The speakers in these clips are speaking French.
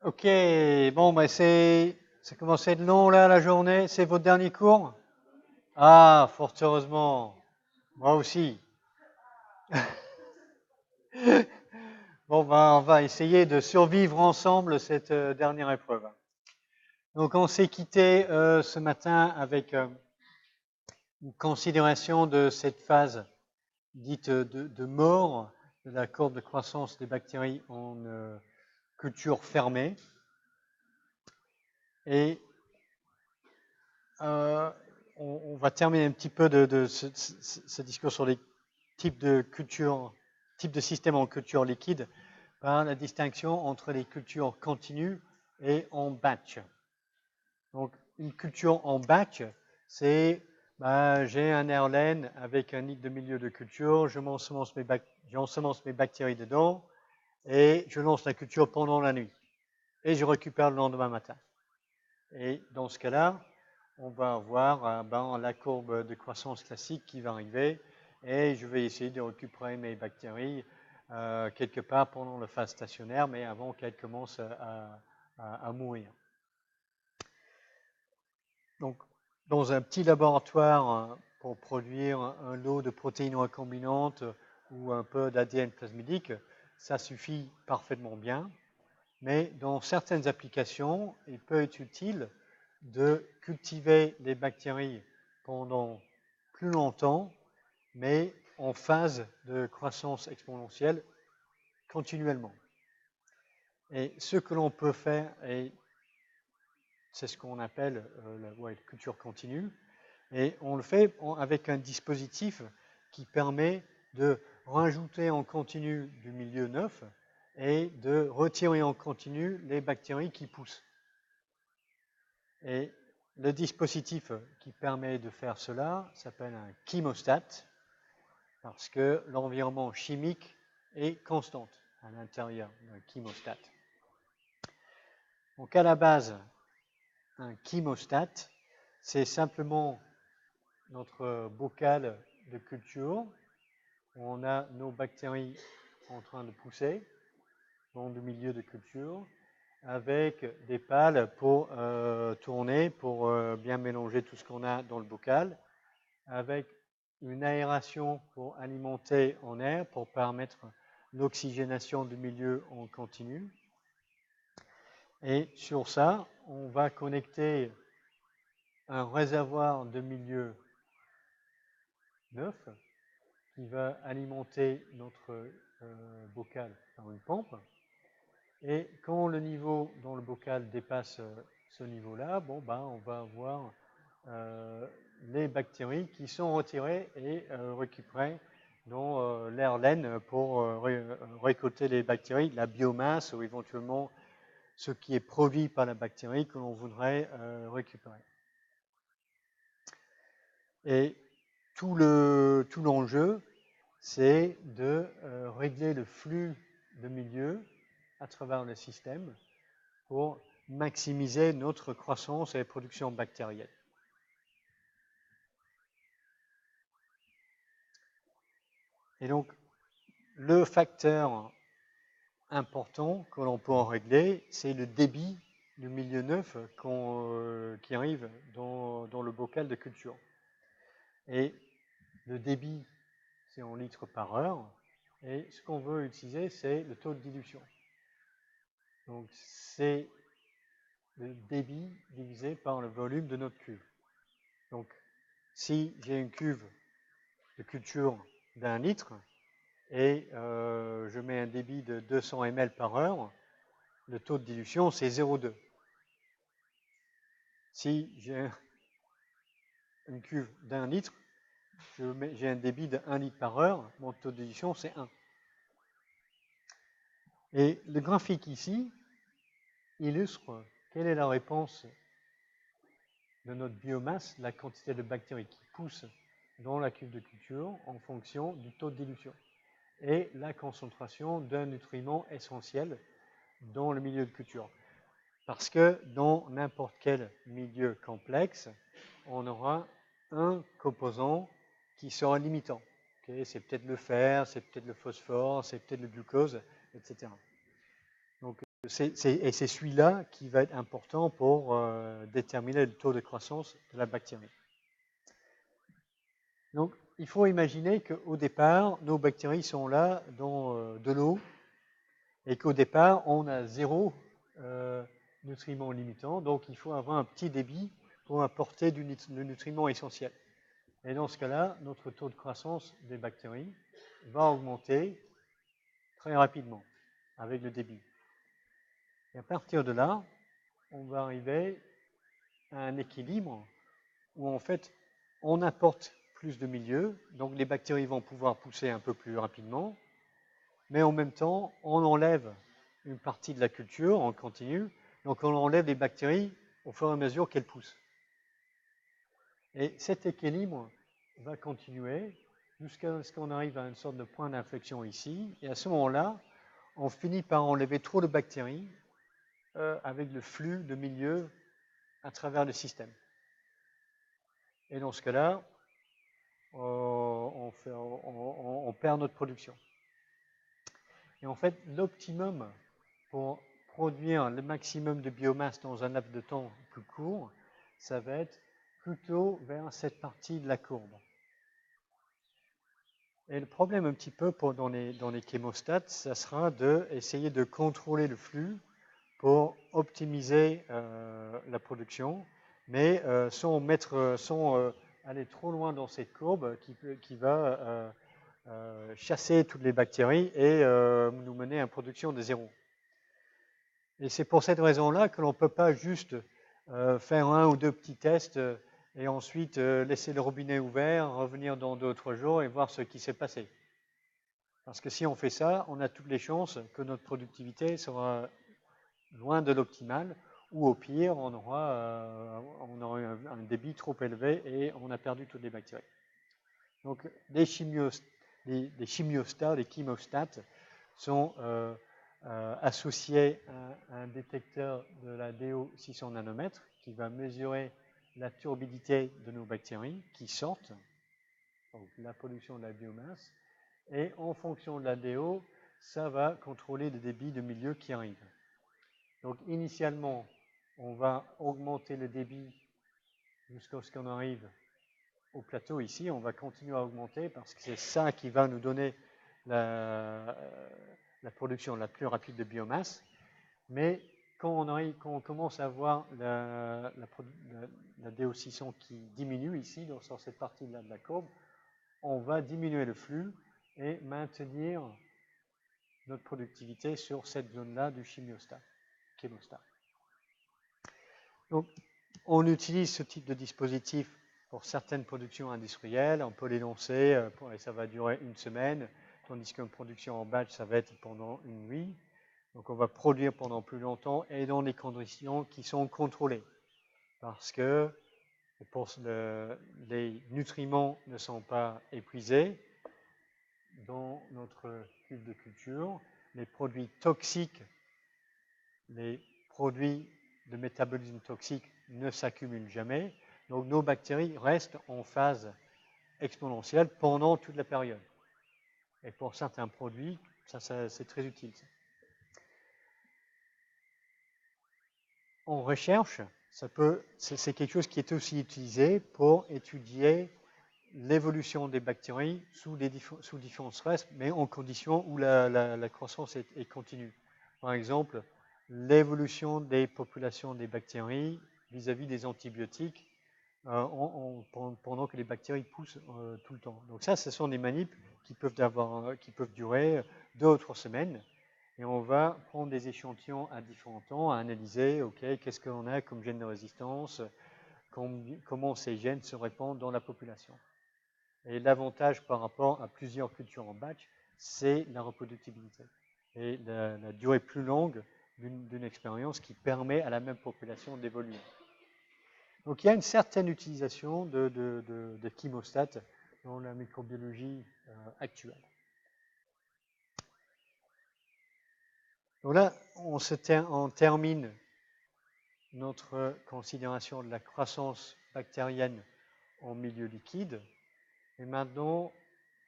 Ok, bon, ben ça commence à être long là la journée. C'est votre dernier cours? Ah, fort heureusement. Moi aussi. Bon, ben, on va essayer de survivre ensemble cette dernière épreuve. Donc, on s'est quitté ce matin avec une considération de cette phase dite de mort de la courbe de croissance des bactéries en culture fermée. Et on va terminer un petit peu de ce discours sur les types de cultures, types de systèmes en culture liquide par la distinction entre les cultures continues et en batch. Donc, une culture en batch, c'est j'ai un airline avec un nid de milieu de culture, j'ensemence mes bactéries dedans et je lance la culture pendant la nuit et je récupère le lendemain matin. Et dans ce cas-là, on va avoir la courbe de croissance classique qui va arriver et je vais essayer de récupérer mes bactéries quelque part pendant la phase stationnaire, mais avant qu'elles commencent à mourir. Donc, dans un petit laboratoire pour produire un lot de protéines recombinantes ou un peu d'ADN plasmidique, ça suffit parfaitement bien. Mais dans certaines applications, il peut être utile de cultiver les bactéries pendant plus longtemps, mais en phase de croissance exponentielle continuellement. Et ce que l'on peut faire, et c'est ce qu'on appelle la culture continue, et on le fait avec un dispositif qui permet de rajouter en continu du milieu neuf et de retirer en continu les bactéries qui poussent. Et le dispositif qui permet de faire cela s'appelle un chymostat, parce que l'environnement chimique est constant à l'intérieur d'un chymostat. Donc à la base, un chymostat, c'est simplement notre bocal de culture où on a nos bactéries en train de pousser dans le milieu de culture avec des pales pour tourner, pour bien mélanger tout ce qu'on a dans le bocal, avec une aération pour alimenter en air, pour permettre l'oxygénation du milieu en continu. Et sur ça, on va connecter un réservoir de milieu neuf qui va alimenter notre bocal par une pompe. Et quand le niveau dans le bocal dépasse ce niveau-là, on va avoir les bactéries qui sont retirées et récupérées dans l'air laine pour récolter les bactéries, la biomasse ou éventuellement ce qui est produit par la bactérie que l'on voudrait récupérer. Et tout l'enjeu, c'est de régler le flux de milieu à travers le système pour maximiser notre croissance et production bactérienne. Et donc, le facteur important que l'on peut en régler, c'est le débit du milieu neuf qui arrive dans le bocal de culture. Et le débit, c'est en litres par heure. Et ce qu'on veut utiliser, c'est le taux de dilution. Donc, c'est le débit divisé par le volume de notre cuve. Donc, si j'ai une cuve de culture d'1 litre et je mets un débit de 200 ml par heure, le taux de dilution, c'est 0,2. Si j'ai une cuve d'1 litre, j'ai un débit de 1 litre par heure, mon taux de dilution, c'est 1. Et le graphique ici illustre quelle est la réponse de notre biomasse, la quantité de bactéries qui poussent dans la cuve de culture en fonction du taux de dilution et la concentration d'un nutriment essentiel dans le milieu de culture. Parce que dans n'importe quel milieu complexe, on aura un composant qui sera limitant. Okay, c'est peut-être le fer, c'est peut-être le phosphore, c'est peut-être le glucose, etc. Donc, Et c'est celui-là qui va être important pour déterminer le taux de croissance de la bactérie. Donc, il faut imaginer qu'au départ, nos bactéries sont là dans de l'eau et qu'au départ, on a 0 nutriments limitants. Donc, il faut avoir un petit débit pour apporter le nutriment essentiel. Et dans ce cas-là, notre taux de croissance des bactéries va augmenter très rapidement avec le débit. Et à partir de là, on va arriver à un équilibre où en fait, on apporte plus de milieu, donc les bactéries vont pouvoir pousser un peu plus rapidement, mais en même temps, on enlève une partie de la culture en continu, donc on enlève les bactéries au fur et à mesure qu'elles poussent. Et cet équilibre va continuer jusqu'à ce qu'on arrive à une sorte de point d'inflexion ici, et à ce moment-là, on finit par enlever trop de bactéries avec le flux de milieu à travers le système. Et dans ce cas-là, on perd notre production. Et en fait, l'optimum pour produire le maximum de biomasse dans un laps de temps plus court, ça va être plutôt vers cette partie de la courbe. Et le problème un petit peu dans les chémostats, ça sera d'essayer de contrôler le flux pour optimiser la production, mais sans aller trop loin dans cette courbe qui va chasser toutes les bactéries et nous mener à une production de 0. Et c'est pour cette raison-là que l'on ne peut pas juste faire 1 ou 2 petits tests et ensuite laisser le robinet ouvert, revenir dans 2 ou 3 jours et voir ce qui s'est passé. Parce que si on fait ça, on a toutes les chances que notre productivité sera loin de l'optimal, ou au pire, on aura un débit trop élevé et on a perdu toutes les bactéries. Donc, les chimiostats, les chemostats sont associés à un détecteur de la DO 600 nanomètres qui va mesurer la turbidité de nos bactéries qui sortent, donc la production de la biomasse, et en fonction de la DO, ça va contrôler le débit de milieu qui arrive. Donc initialement, on va augmenter le débit jusqu'à ce qu'on arrive au plateau ici. On va continuer à augmenter parce que c'est ça qui va nous donner la production la plus rapide de biomasse. Mais quand on commence à voir la DO600 qui diminue ici, sur cette partie-là de la courbe, on va diminuer le flux et maintenir notre productivité sur cette zone-là du chémostat. Donc, on utilise ce type de dispositif pour certaines productions industrielles. On peut les lancer et ça va durer 1 semaine, tandis qu'une production en batch, ça va être pendant 1 nuit. Donc, on va produire pendant plus longtemps et dans des conditions qui sont contrôlées. Parce que les nutriments ne sont pas épuisés dans notre cube de culture. Les produits toxiques, les produits de métabolisme toxique ne s'accumulent jamais. Donc nos bactéries restent en phase exponentielle pendant toute la période. Et pour certains produits, ça c'est très utile. En recherche, c'est quelque chose qui est aussi utilisé pour étudier l'évolution des bactéries sous différents stress, mais en conditions où la croissance est continue. Par exemple, l'évolution des populations des bactéries vis-à-vis des antibiotiques pendant que les bactéries poussent tout le temps. Donc ça, ce sont des manips qui peuvent durer 2 ou 3 semaines. Et on va prendre des échantillons à différents temps, à analyser, ok, qu'est-ce qu'on a comme gène de résistance, comment ces gènes se répandent dans la population. Et l'avantage par rapport à plusieurs cultures en batch, c'est la reproductibilité et la durée plus longue d'une expérience qui permet à la même population d'évoluer. Donc il y a une certaine utilisation de chemostats dans la microbiologie actuelle. Donc là, on termine notre considération de la croissance bactérienne en milieu liquide. Et maintenant,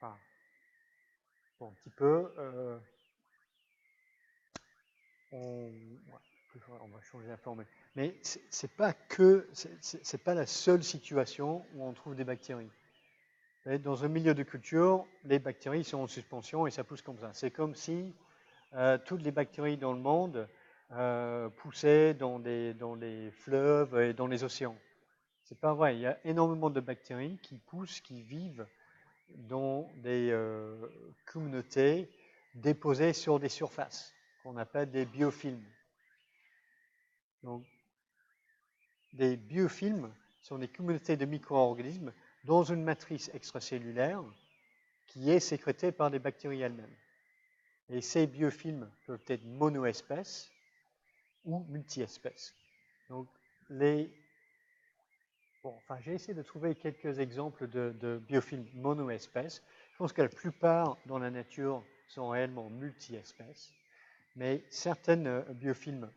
un petit peu, on va changer la formule. Mais c'est pas la seule situation où on trouve des bactéries. Dans un milieu de culture, les bactéries sont en suspension et ça pousse comme ça. C'est comme si toutes les bactéries dans le monde poussaient dans les fleuves et dans les océans. C'est pas vrai. Il y a énormément de bactéries qui poussent, qui vivent dans des communautés déposées sur des surfaces, qu'on appelle des biofilms. Donc, des biofilms sont des communautés de micro-organismes dans une matrice extracellulaire qui est sécrétée par les bactéries elles-mêmes. Et ces biofilms peuvent être monoespèces ou multi-espèces. Donc, j'ai essayé de trouver quelques exemples de biofilms monoespèces. Je pense que la plupart dans la nature sont réellement multi-espèces, mais certains biofilms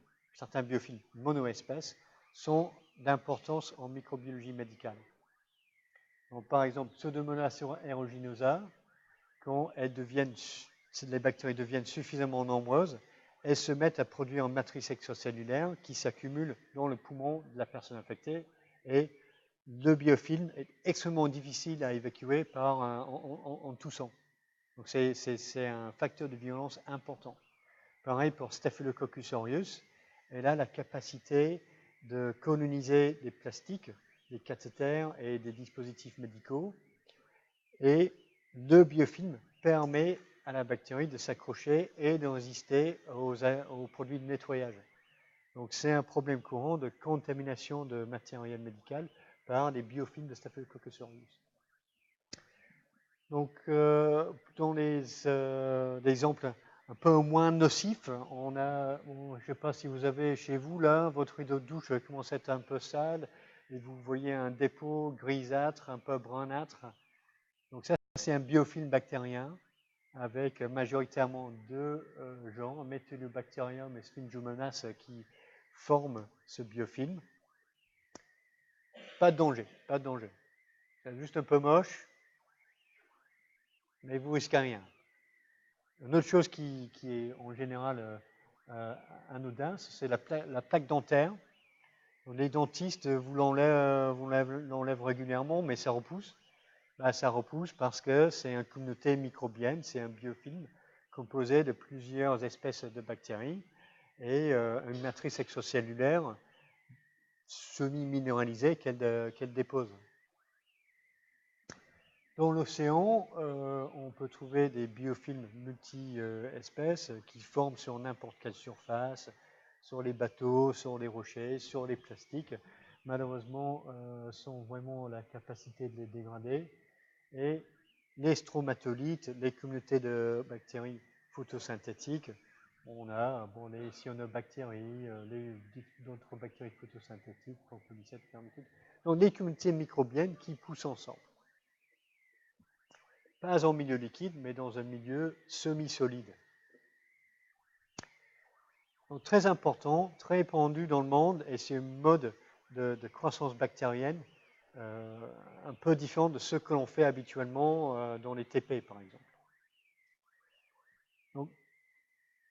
monoespèces sont d'importance en microbiologie médicale. Donc, par exemple, Pseudomonas aeruginosa, quand les bactéries deviennent suffisamment nombreuses, elles se mettent à produire une matrice extracellulaire qui s'accumule dans le poumon de la personne infectée et le biofilm est extrêmement difficile à évacuer en toussant. Donc c'est un facteur de violence important. Pareil pour Staphylococcus aureus, elle a la capacité de coloniser des plastiques, des cathéters et des dispositifs médicaux. Et le biofilm permet à la bactérie de s'accrocher et de résister aux produits de nettoyage. Donc c'est un problème courant de contamination de matériel médical par les biofilms de Staphylococcus aureus. Donc, dans les exemples un peu moins nocifs, je ne sais pas si vous avez chez vous, là, votre rideau de douche commence à être un peu sale, et vous voyez un dépôt grisâtre, un peu brunâtre. Donc ça, c'est un biofilm bactérien, avec majoritairement deux genres, Methylobacterium et Sphingomonas, qui forment ce biofilm. Pas de danger, pas de danger. C'est juste un peu moche, mais vous risquez rien. Une autre chose qui est en général anodin, c'est la plaque dentaire. Donc, les dentistes vous l'enlèvent régulièrement, mais ça repousse. Ça repousse parce que c'est une communauté microbienne, c'est un biofilm composé de plusieurs espèces de bactéries et une matrice extracellulaire semi-minéralisée qu'elle dépose. Dans l'océan, on peut trouver des biofilms multi-espèces qui forment sur n'importe quelle surface, sur les bateaux, sur les rochers, sur les plastiques. Malheureusement, sont vraiment la capacité de les dégrader. Et les stromatolites, les communautés de bactéries photosynthétiques, on a les cyanobactéries, d'autres bactéries photosynthétiques, Propylacet, donc des communautés microbiennes qui poussent ensemble. Pas en milieu liquide, mais dans un milieu semi-solide. Donc très important, très répandu dans le monde, et c'est un mode de croissance bactérienne un peu différent de ce que l'on fait habituellement dans les TP, par exemple. Donc,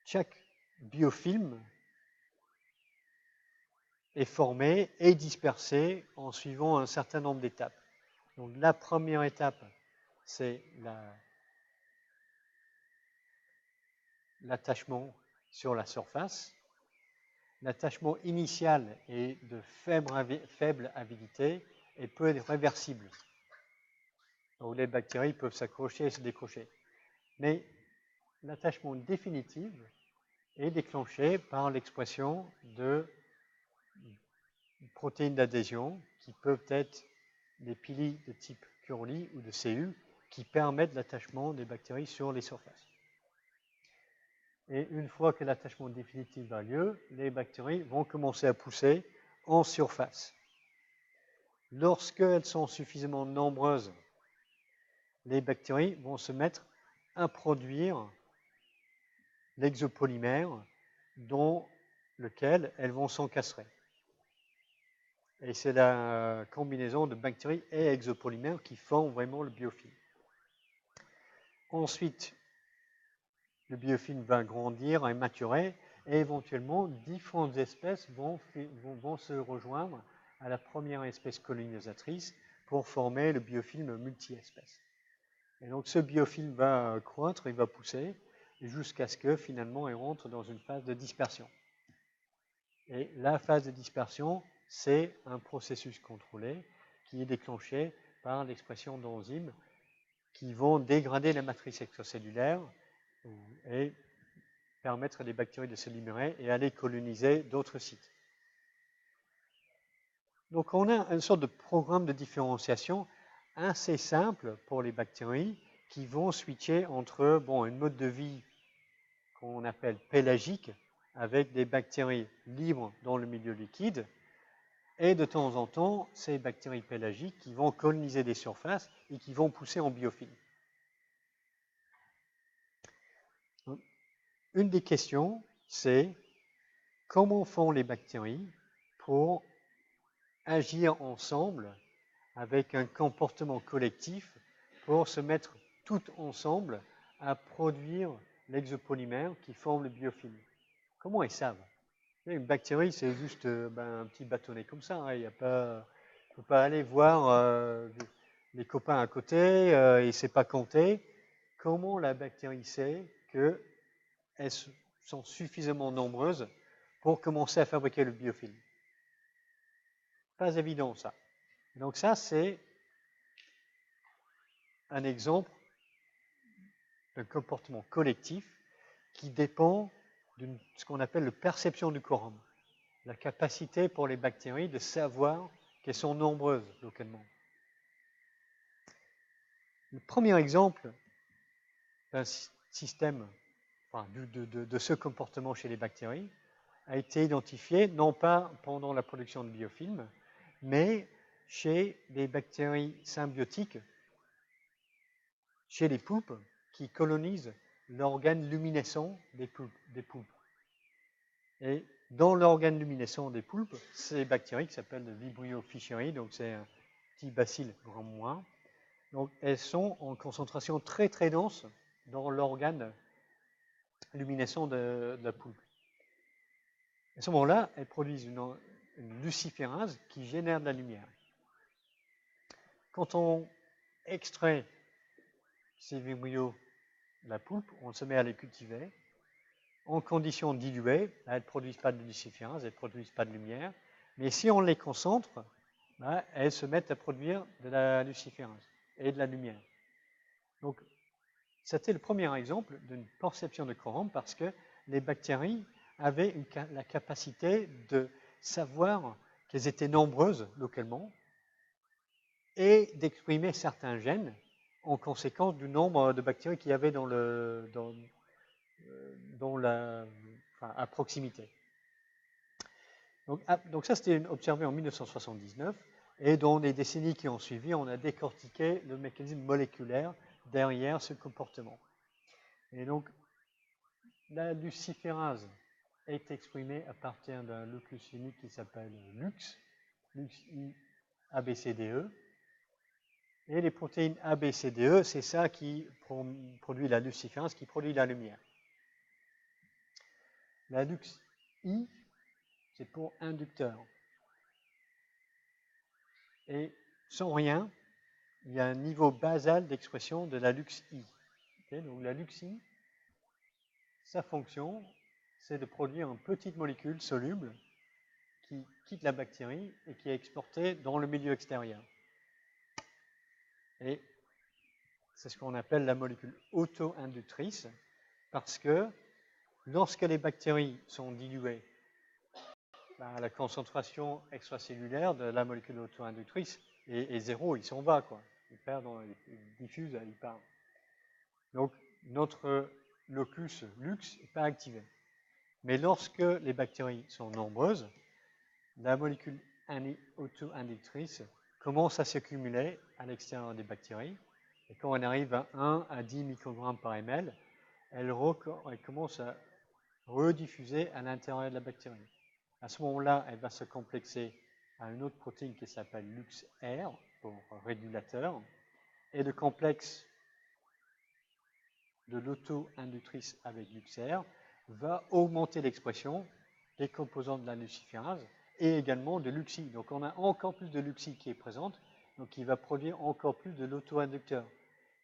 chaque biofilm est formé et dispersé en suivant un certain nombre d'étapes. Donc, la première étape, c'est l'attachement sur la surface. L'attachement initial est de faible avidité et peut être réversible. Donc, les bactéries peuvent s'accrocher et se décrocher. Mais l'attachement définitif est déclenché par l'expression de protéines d'adhésion qui peuvent être des pili de type Curly ou de CU qui permettent l'attachement des bactéries sur les surfaces. Et une fois que l'attachement définitif a lieu, les bactéries vont commencer à pousser en surface. Lorsqu'elles sont suffisamment nombreuses, les bactéries vont se mettre à produire l'exopolymère dans lequel elles vont s'encastrer. Et c'est la combinaison de bactéries et exopolymères qui forment vraiment le biofilm. Ensuite, le biofilm va grandir et maturer et éventuellement différentes espèces vont se rejoindre à la première espèce colonisatrice pour former le biofilm multi-espèces. Et donc ce biofilm va croître, il va pousser, jusqu'à ce que finalement il rentre dans une phase de dispersion. Et la phase de dispersion, c'est un processus contrôlé qui est déclenché par l'expression d'enzymes qui vont dégrader la matrice extracellulaire et permettre à des bactéries de se libérer et aller coloniser d'autres sites. Donc on a une sorte de programme de différenciation assez simple pour les bactéries qui vont switcher entre une mode de vie qu'on appelle pélagique, avec des bactéries libres dans le milieu liquide, et de temps en temps, ces bactéries pélagiques qui vont coloniser des surfaces et qui vont pousser en biofilm. Une des questions, c'est comment font les bactéries pour agir ensemble avec un comportement collectif pour se mettre toutes ensemble à produire l'exopolymère qui forme le biofilm. Comment ils savent? Une bactérie, c'est juste un petit bâtonnet comme ça. Hein. Il ne faut pas aller voir les copains à côté, il ne sait pas compter. Comment la bactérie sait qu'elles sont suffisamment nombreuses pour commencer à fabriquer le biofilm? Pas évident ça. Donc ça, c'est un exemple d'un comportement collectif qui dépend de ce qu'on appelle la perception du quorum, la capacité pour les bactéries de savoir qu'elles sont nombreuses localement. Le premier exemple d'un système, de ce comportement chez les bactéries, a été identifié non pas pendant la production de biofilms, mais chez les bactéries symbiotiques, chez les poulpes, qui colonisent l'organe luminescent des poulpes. Et dans l'organe luminescent des poulpes, ces bactéries qui s'appellent le Vibrio fischeri, donc c'est un petit bacille grand moins, donc elles sont en concentration très très dense dans l'organe luminescent de la poulpe. À ce moment-là, elles produisent une luciférase qui génère de la lumière. Quand on extrait ces vibrio de la poulpe, on se met à les cultiver. En conditions diluées, elles ne produisent pas de luciférase, elles ne produisent pas de lumière. Mais si on les concentre, elles se mettent à produire de la luciférase et de la lumière. Donc, c'était le premier exemple d'une perception de quorum parce que les bactéries avaient la capacité de savoir qu'elles étaient nombreuses localement et d'exprimer certains gènes en conséquence du nombre de bactéries qu'il y avait à proximité. Donc ça, c'était observé en 1979, et dans les décennies qui ont suivi, on a décortiqué le mécanisme moléculaire derrière ce comportement. Et donc, la luciférase est exprimée à partir d'un nucléus unique qui s'appelle LUX I ABCDE. Et les protéines ABCDE, c'est ça qui produit la luciférase, qui produit la lumière. La LUX I, c'est pour inducteur. Et sans rien, il y a un niveau basal d'expression de la LUX I. Okay, donc la LUX I, sa fonction, c'est de produire une petite molécule soluble qui quitte la bactérie et qui est exportée dans le milieu extérieur. Et c'est ce qu'on appelle la molécule auto-inductrice, parce que lorsque les bactéries sont diluées, la concentration extracellulaire de la molécule auto-inductrice est zéro, il s'en va, quoi. Il diffuse, il part. Donc, notre locus LUX n'est pas activé. Mais lorsque les bactéries sont nombreuses, la molécule auto-inductrice commence à s'accumuler à l'extérieur des bactéries. Et quand on arrive à 1 à 10 microgrammes par ml, elle commence à rediffuser à l'intérieur de la bactérie. À ce moment-là, elle va se complexer à une autre protéine qui s'appelle LuxR, pour régulateur. Et le complexe de l'auto-inductrice avec LuxR va augmenter l'expression des composants de la luciférase et également de l'UXI. Donc on a encore plus de l'UXI qui est présente, donc qui va produire encore plus de l'auto-inducteur.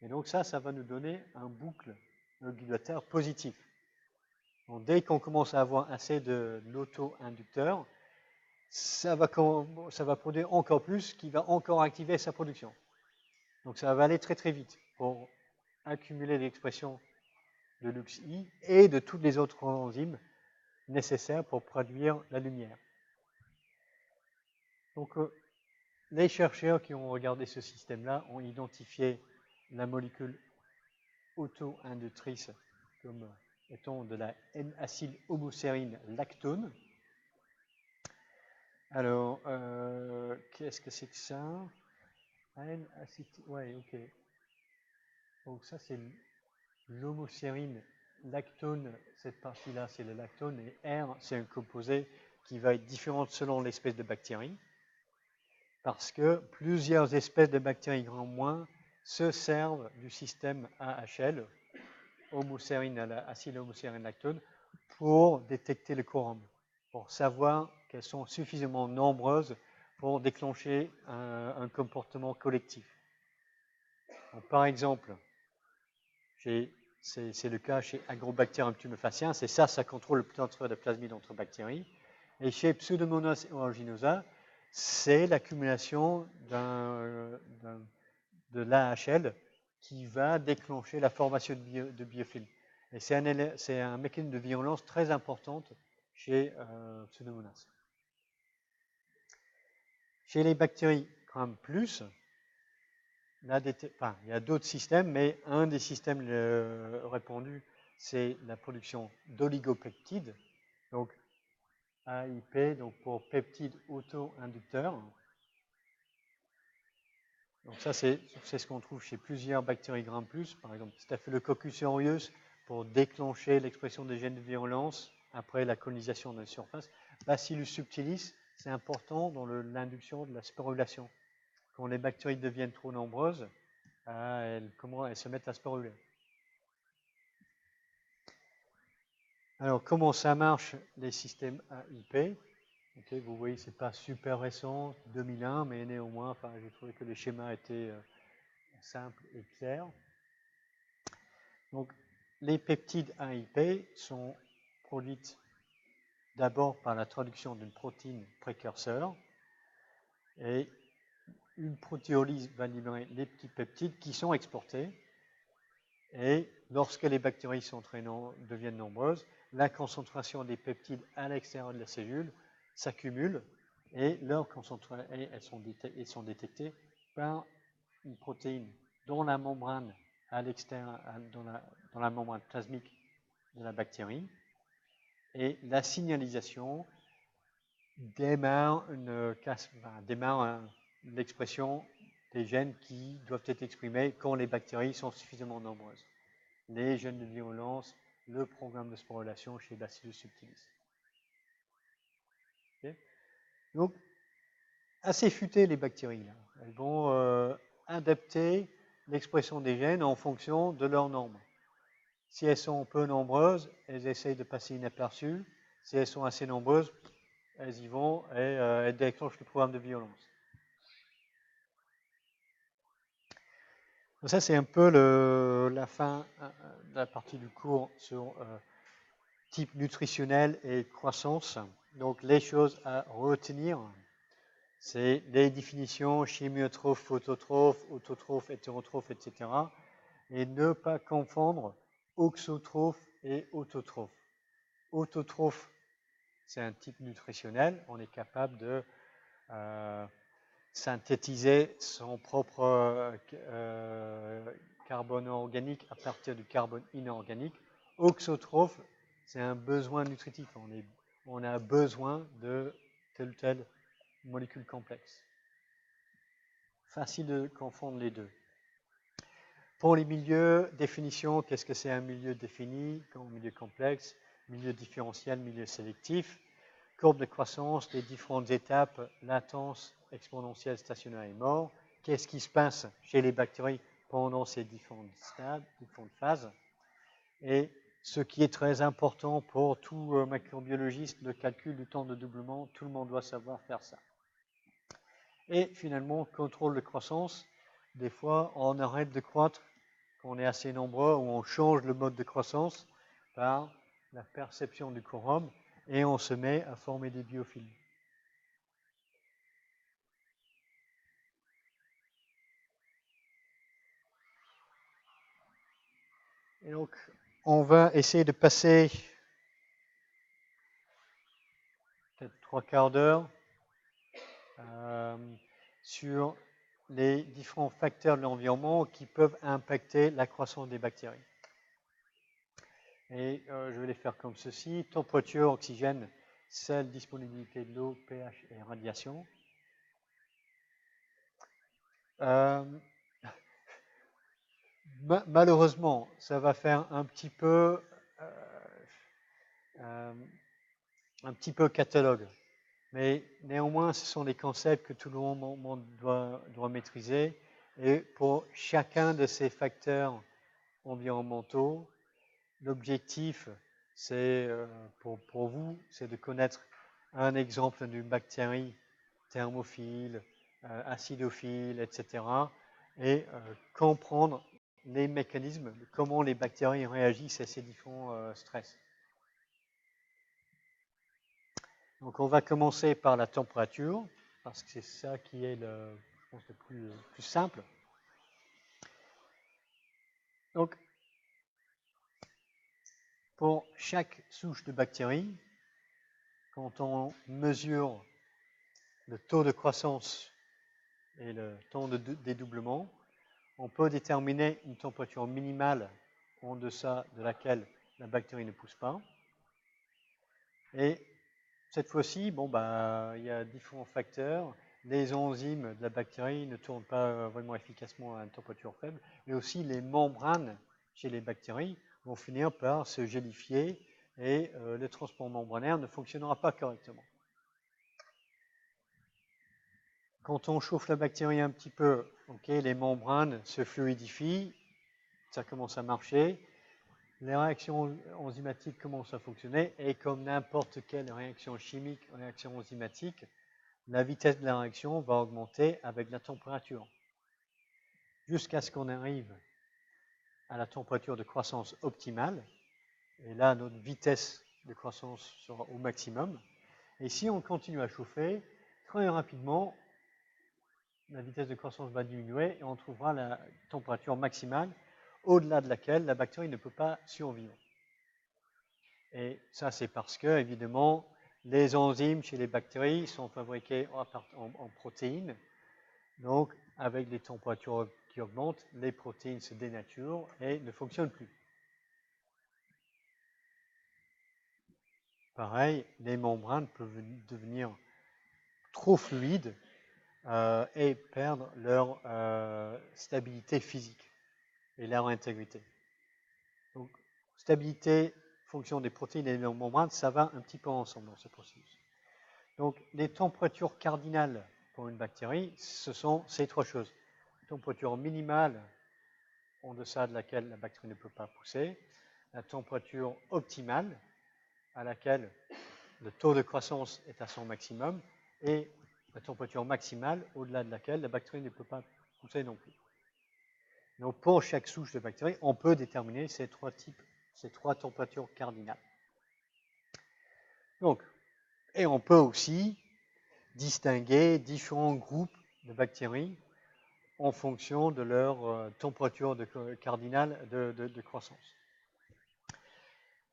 Et donc ça va nous donner un boucle régulateur positif. Donc dès qu'on commence à avoir assez de l'auto-inducteur, ça va produire encore plus, qui va encore activer sa production. Donc ça va aller très très vite pour accumuler l'expression de l'UXI et de toutes les autres enzymes nécessaires pour produire la lumière. Donc les chercheurs qui ont regardé ce système-là ont identifié la molécule auto-inductrice comme étant de la N-acylhomocérine lactone. Alors, qu'est-ce que c'est que ça? Ouais, ok. Donc ça, c'est l'homocérine lactone. Cette partie-là, c'est le lactone. Et R, c'est un composé qui va être différent selon l'espèce de bactérie. Parce que plusieurs espèces de bactéries grand moins se servent du système AHL, homocérine à acylhomocérine lactone, pour détecter le quorum, pour savoir qu'elles sont suffisamment nombreuses pour déclencher un comportement collectif. Donc, par exemple, c'est le cas chez Agrobacterium tumefaciens, c'est ça contrôle le transfert de plasmide entre bactéries. Et chez Pseudomonas aeruginosa, c'est l'accumulation de l'AHL qui va déclencher la formation de biofilms. Et c'est un mécanisme de virulence très importante chez Pseudomonas. Chez les bactéries Gram+, il y a d'autres systèmes, mais un des systèmes répandus, c'est la production d'oligopeptides, donc AIP, donc pour peptides auto-inducteurs. Donc ça, c'est ce qu'on trouve chez plusieurs bactéries Gram+, par exemple Staphylococcus aureus pour déclencher l'expression des gènes de virulence après la colonisation de la surface. Bacillus subtilis, c'est important dans l'induction de la sporulation. Quand les bactéries deviennent trop nombreuses, elles se mettent à sporuler. Alors, comment ça marche, les systèmes AIP? Okay, vous voyez, ce n'est pas super récent, 2001, mais néanmoins, j'ai trouvé que les schémas étaient simples et clairs. Donc, les peptides AIP sont produites d'abord par la traduction d'une protéine précurseur, et une protéolyse va libérer les petits peptides qui sont exportés, et lorsque les bactéries deviennent nombreuses, la concentration des peptides à l'extérieur de la cellule s'accumule et elles sont détectées par une protéine dans la membrane à l'extérieur, dans la membrane plasmique de la bactérie. Et la signalisation démarre l'expression des gènes qui doivent être exprimés quand les bactéries sont suffisamment nombreuses. Les gènes de virulence, le programme de sporulation chez Bacillus subtilis. Okay. Donc, assez futées les bactéries, là. Elles vont adapter l'expression des gènes en fonction de leur nombre. Si elles sont peu nombreuses, elles essayent de passer inaperçues. Si elles sont assez nombreuses, elles y vont et elles déclenchent le programme de virulence. Donc ça, c'est un peu la fin de la partie du cours sur type nutritionnel et croissance. Donc, les choses à retenir, c'est les définitions chimiotrophes, phototrophes, autotrophes, hétérotrophes, etc. Et ne pas confondre auxotrophes et autotrophes. Autotrophe, c'est un type nutritionnel. On est capable de synthétiser son propre carbone organique à partir du carbone inorganique. Auxotrophe, c'est un besoin nutritif. On a besoin de telle ou telle molécule complexe. Facile de confondre les deux. Pour les milieux, définition, qu'est-ce que c'est un milieu défini, comme milieu complexe, milieu différentiel, milieu sélectif, courbe de croissance, les différentes étapes, latence, exponentielle, stationnaire et mort, qu'est-ce qui se passe chez les bactéries pendant ces différents stades, différentes phases, et ce qui est très important pour tout microbiologiste, le calcul du temps de doublement, tout le monde doit savoir faire ça. Et finalement, contrôle de croissance, des fois on arrête de croître quand on est assez nombreux ou on change le mode de croissance par la perception du quorum et on se met à former des biofilms. Et donc, on va essayer de passer peut-être 3/4 d'heure sur les différents facteurs de l'environnement qui peuvent impacter la croissance des bactéries. Et je vais les faire comme ceci: température, oxygène, sel, disponibilité de l'eau, pH et radiation. Malheureusement, ça va faire un petit peu catalogue. Mais néanmoins, ce sont des concepts que tout le monde doit maîtriser. Et pour chacun de ces facteurs environnementaux, l'objectif, c'est pour vous, c'est de connaître un exemple d'une bactérie thermophile, acidophile, etc. Et comprendre les mécanismes, comment les bactéries réagissent à ces différents stress. Donc on va commencer par la température, parce que c'est ça qui est le plus simple. Donc, pour chaque souche de bactéries, quand on mesure le taux de croissance et le temps de dédoublement, on peut déterminer une température minimale en deçà de laquelle la bactérie ne pousse pas. Et cette fois-ci, il y a différents facteurs. Les enzymes de la bactérie ne tournent pas vraiment efficacement à une température faible, mais aussi les membranes chez les bactéries vont finir par se gélifier et le transport membranaire ne fonctionnera pas correctement. Quand on chauffe la bactérie un petit peu, les membranes se fluidifient, ça commence à marcher, les réactions enzymatiques commencent à fonctionner et comme n'importe quelle réaction chimique, réaction enzymatique, la vitesse de la réaction va augmenter avec la température jusqu'à ce qu'on arrive à la température de croissance optimale. Et là, notre vitesse de croissance sera au maximum. Et si on continue à chauffer, très rapidement, la vitesse de croissance va diminuer et on trouvera la température maximale au-delà de laquelle la bactérie ne peut pas survivre. Et ça, c'est parce que, évidemment, les enzymes chez les bactéries sont fabriquées en protéines. Donc, avec les températures qui augmentent, les protéines se dénaturent et ne fonctionnent plus. Pareil, les membranes peuvent devenir trop fluides et perdre leur stabilité physique et leur intégrité. Donc, stabilité, fonction des protéines et des membranes, ça va un petit peu ensemble dans ce processus. Donc, les températures cardinales pour une bactérie, ce sont ces trois choses. Température minimale en deçà de laquelle la bactérie ne peut pas pousser, la température optimale à laquelle le taux de croissance est à son maximum et la température maximale au-delà de laquelle la bactérie ne peut pas pousser non plus. Donc pour chaque souche de bactéries, on peut déterminer ces trois températures cardinales. Donc, et on peut aussi distinguer différents groupes de bactéries en fonction de leur température cardinale de croissance.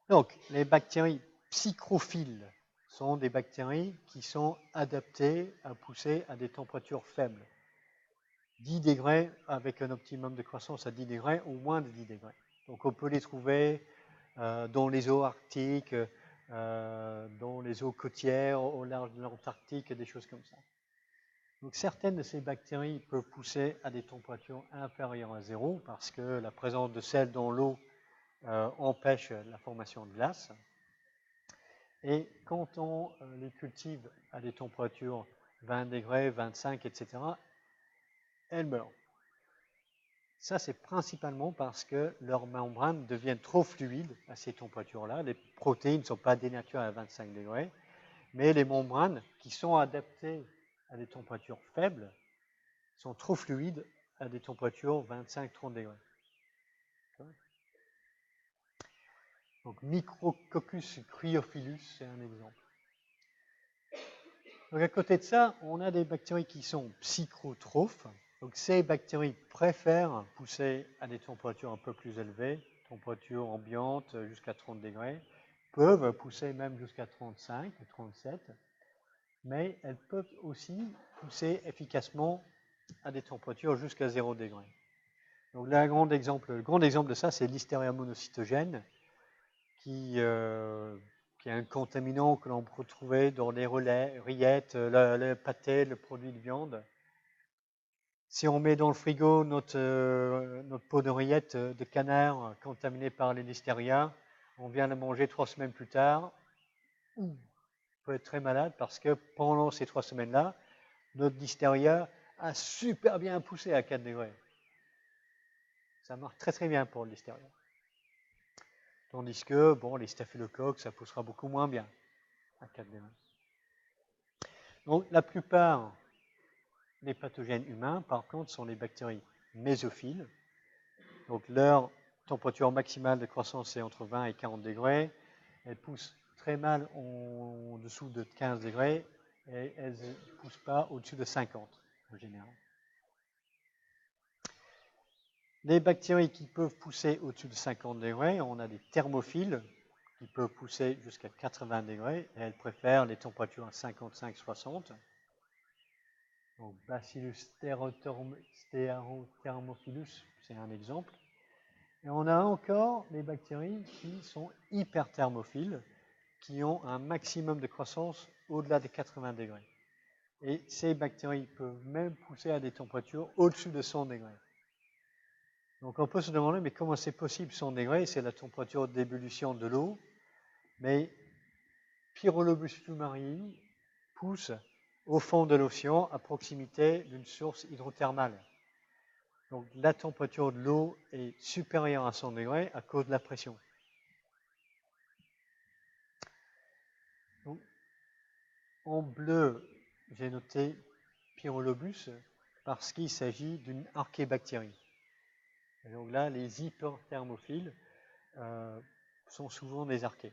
Donc, les bactéries psychrophiles sont des bactéries qui sont adaptées à pousser à des températures faibles. 10 degrés avec un optimum de croissance à 10 degrés ou moins de 10 degrés. Donc on peut les trouver dans les eaux arctiques, dans les eaux côtières, au large de l'Antarctique, des choses comme ça. Donc certaines de ces bactéries peuvent pousser à des températures inférieures à 0 parce que la présence de sel dans l'eau empêche la formation de glace. Et quand on les cultive à des températures 20 degrés, 25, etc., elles meurent. Ça, c'est principalement parce que leurs membranes deviennent trop fluides à ces températures-là. Les protéines ne sont pas dénaturées à 25 degrés, mais les membranes qui sont adaptées à des températures faibles sont trop fluides à des températures 25-30 degrés. Donc, Micrococcus cryophilus, c'est un exemple. Donc, à côté de ça, on a des bactéries qui sont psychotrophes. Donc, ces bactéries préfèrent pousser à des températures un peu plus élevées, température ambiante jusqu'à 30 degrés, peuvent pousser même jusqu'à 35 ou 37, mais elles peuvent aussi pousser efficacement à des températures jusqu'à 0 degré. Donc, le grand exemple de ça, c'est l'Listeria monocytogène, qui est un contaminant que l'on peut trouver dans les rillettes, le pâté, le produit de viande. Si on met dans le frigo notre pot de rillettes de canard contaminée par les listeria, on vient la manger 3 semaines plus tard, on peut être très malade parce que pendant ces 3 semaines-là, notre listeria a super bien poussé à 4 degrés. Ça marche très très bien pour le listeria. Tandis que, bon, les staphylocoques, ça poussera beaucoup moins bien à 4 degrés. Donc, la plupart des pathogènes humains, par contre, sont les bactéries mésophiles. Donc, leur température maximale de croissance est entre 20 et 40 degrés. Elles poussent très mal en dessous de 15 degrés et elles ne poussent pas au-dessus de 50 en général. Les bactéries qui peuvent pousser au-dessus de 50 degrés, on a des thermophiles qui peuvent pousser jusqu'à 80 degrés et elles préfèrent les températures à 55-60. Donc, Bacillus stearothermophilus, c'est un exemple. Et on a encore des bactéries qui sont hyperthermophiles, qui ont un maximum de croissance au-delà des 80 degrés. Et ces bactéries peuvent même pousser à des températures au-dessus de 100 degrés. Donc on peut se demander, mais comment c'est possible 100 degrés? C'est la température d'ébullition de l'eau. Mais Pyrolobus flumarii pousse au fond de l'océan à proximité d'une source hydrothermale. Donc la température de l'eau est supérieure à 100 degrés à cause de la pression. Donc, en bleu, j'ai noté Pyrolobus parce qu'il s'agit d'une archébactérie. Et donc là, les hyperthermophiles sont souvent des archées.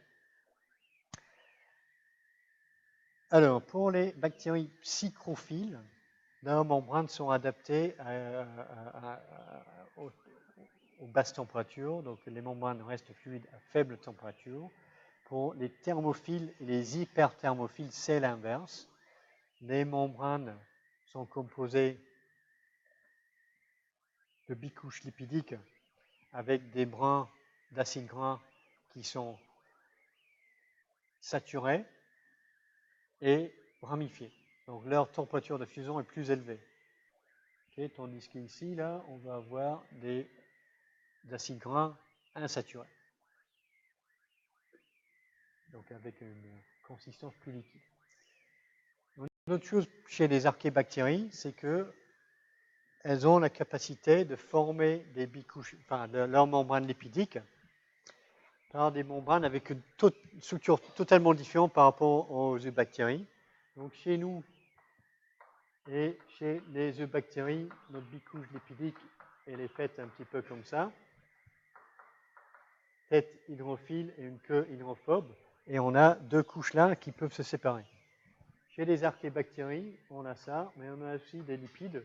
Alors, pour les bactéries psychrophiles, leurs membranes sont adaptées aux basses températures, donc les membranes restent fluides à faible température. Pour les thermophiles et les hyperthermophiles, c'est l'inverse. Les membranes sont composées de bicouches lipidiques avec des brins d'acides gras qui sont saturés et ramifiés. Donc leur température de fusion est plus élevée. Okay, tandis qu'ici, là, on va avoir des acides gras insaturés. Donc avec une consistance plus liquide. Une autre chose chez les archébactéries, c'est que elles ont la capacité de former des bicouches, enfin de leurs membranes lipidiques, par des membranes avec une structure totalement différente par rapport aux eubactéries. Donc chez nous et chez les eubactéries, notre bicouche lipidique, elle est faite un petit peu comme ça. Tête hydrophile et une queue hydrophobe. Et on a deux couches là qui peuvent se séparer. Chez les archébactéries, on a ça, mais on a aussi des lipides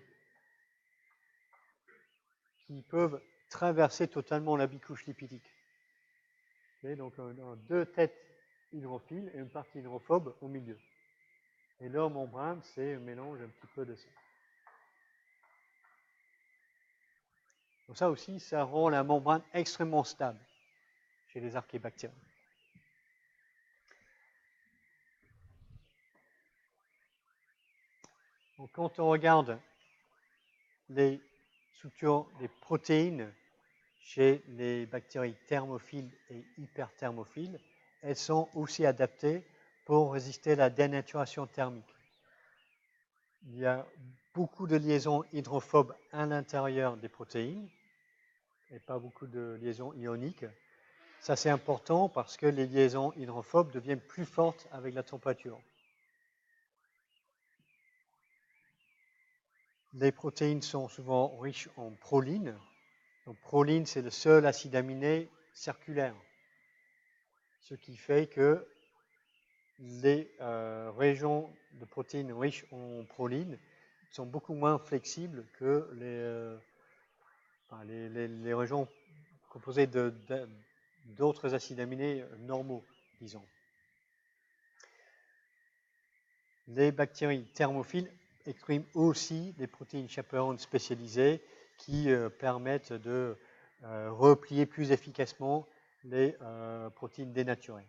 qui peuvent traverser totalement la bicouche lipidique. Okay, donc on a deux têtes hydrophiles et une partie hydrophobe au milieu. Et leur membrane, c'est un mélange un petit peu de ça. Donc ça aussi, ça rend la membrane extrêmement stable chez les archébactéries. Donc quand on regarde les structures des protéines chez les bactéries thermophiles et hyperthermophiles, elles sont aussi adaptées pour résister à la dénaturation thermique. Il y a beaucoup de liaisons hydrophobes à l'intérieur des protéines, et pas beaucoup de liaisons ioniques. Ça, c'est important parce que les liaisons hydrophobes deviennent plus fortes avec la température. Les protéines sont souvent riches en proline. Donc, proline, c'est le seul acide aminé circulaire. Ce qui fait que les régions de protéines riches en proline sont beaucoup moins flexibles que les régions composées d'autres acides aminés normaux, disons. Les bactéries thermophiles expriment aussi des protéines chaperones spécialisées qui permettent de replier plus efficacement les protéines dénaturées.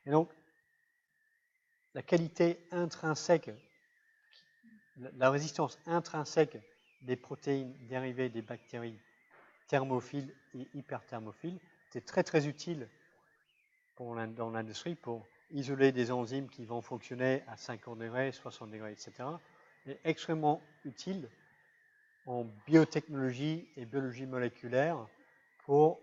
Et donc, la qualité intrinsèque, la résistance intrinsèque des protéines dérivées des bactéries thermophiles et hyperthermophiles était très très utile dans l'industrie pour isoler des enzymes qui vont fonctionner à 50 degrés, 60 degrés, etc. Et extrêmement utile en biotechnologie et biologie moléculaire pour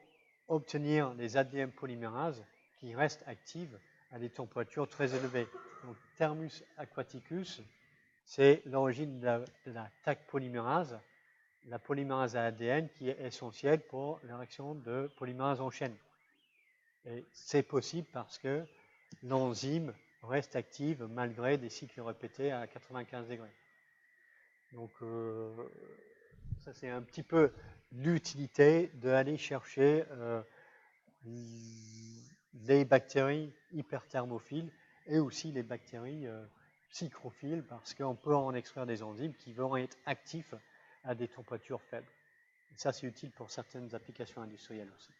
obtenir des ADN polymérases qui restent actives à des températures très élevées. Donc, Thermus aquaticus, c'est l'origine de la Taq polymérase, la polymérase à ADN qui est essentielle pour la réaction de polymérase en chaîne. Et c'est possible parce que l'enzyme reste active malgré des cycles répétés à 95 degrés. Donc, ça c'est un petit peu l'utilité d'aller chercher les bactéries hyperthermophiles et aussi les bactéries psychrophiles parce qu'on peut en extraire des enzymes qui vont être actifs à des températures faibles. Et ça, c'est utile pour certaines applications industrielles aussi.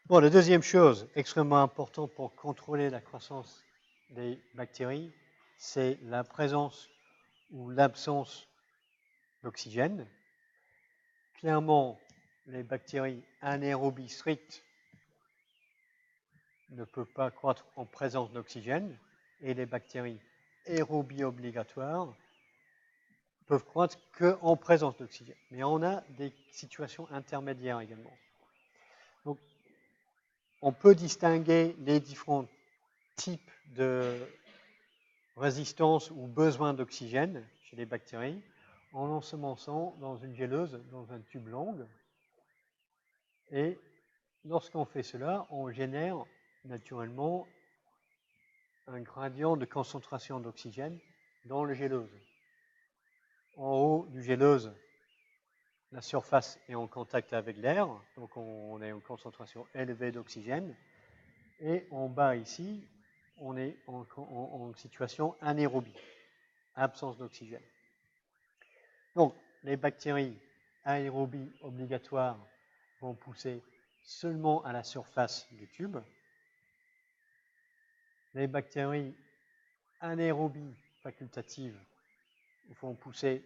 Bon, la deuxième chose extrêmement importante pour contrôler la croissance des bactéries, c'est la présence ou l'absence d'oxygène. Clairement, les bactéries anaérobies strictes ne peuvent pas croître en présence d'oxygène et les bactéries aérobies obligatoires peuvent croître qu'en présence d'oxygène. Mais on a des situations intermédiaires également. Donc, on peut distinguer les différents types de résistance ou besoin d'oxygène chez les bactéries en l'ensemençant dans une geleuse, dans un tube long. Et lorsqu'on fait cela, on génère naturellement un gradient de concentration d'oxygène dans le géleuse. En haut du géleuse, la surface est en contact avec l'air, donc on est en concentration élevée d'oxygène. Et en bas ici, on est en situation anaérobie, absence d'oxygène. Donc, les bactéries aérobies obligatoires vont pousser seulement à la surface du tube. Les bactéries anaérobies facultatives vont pousser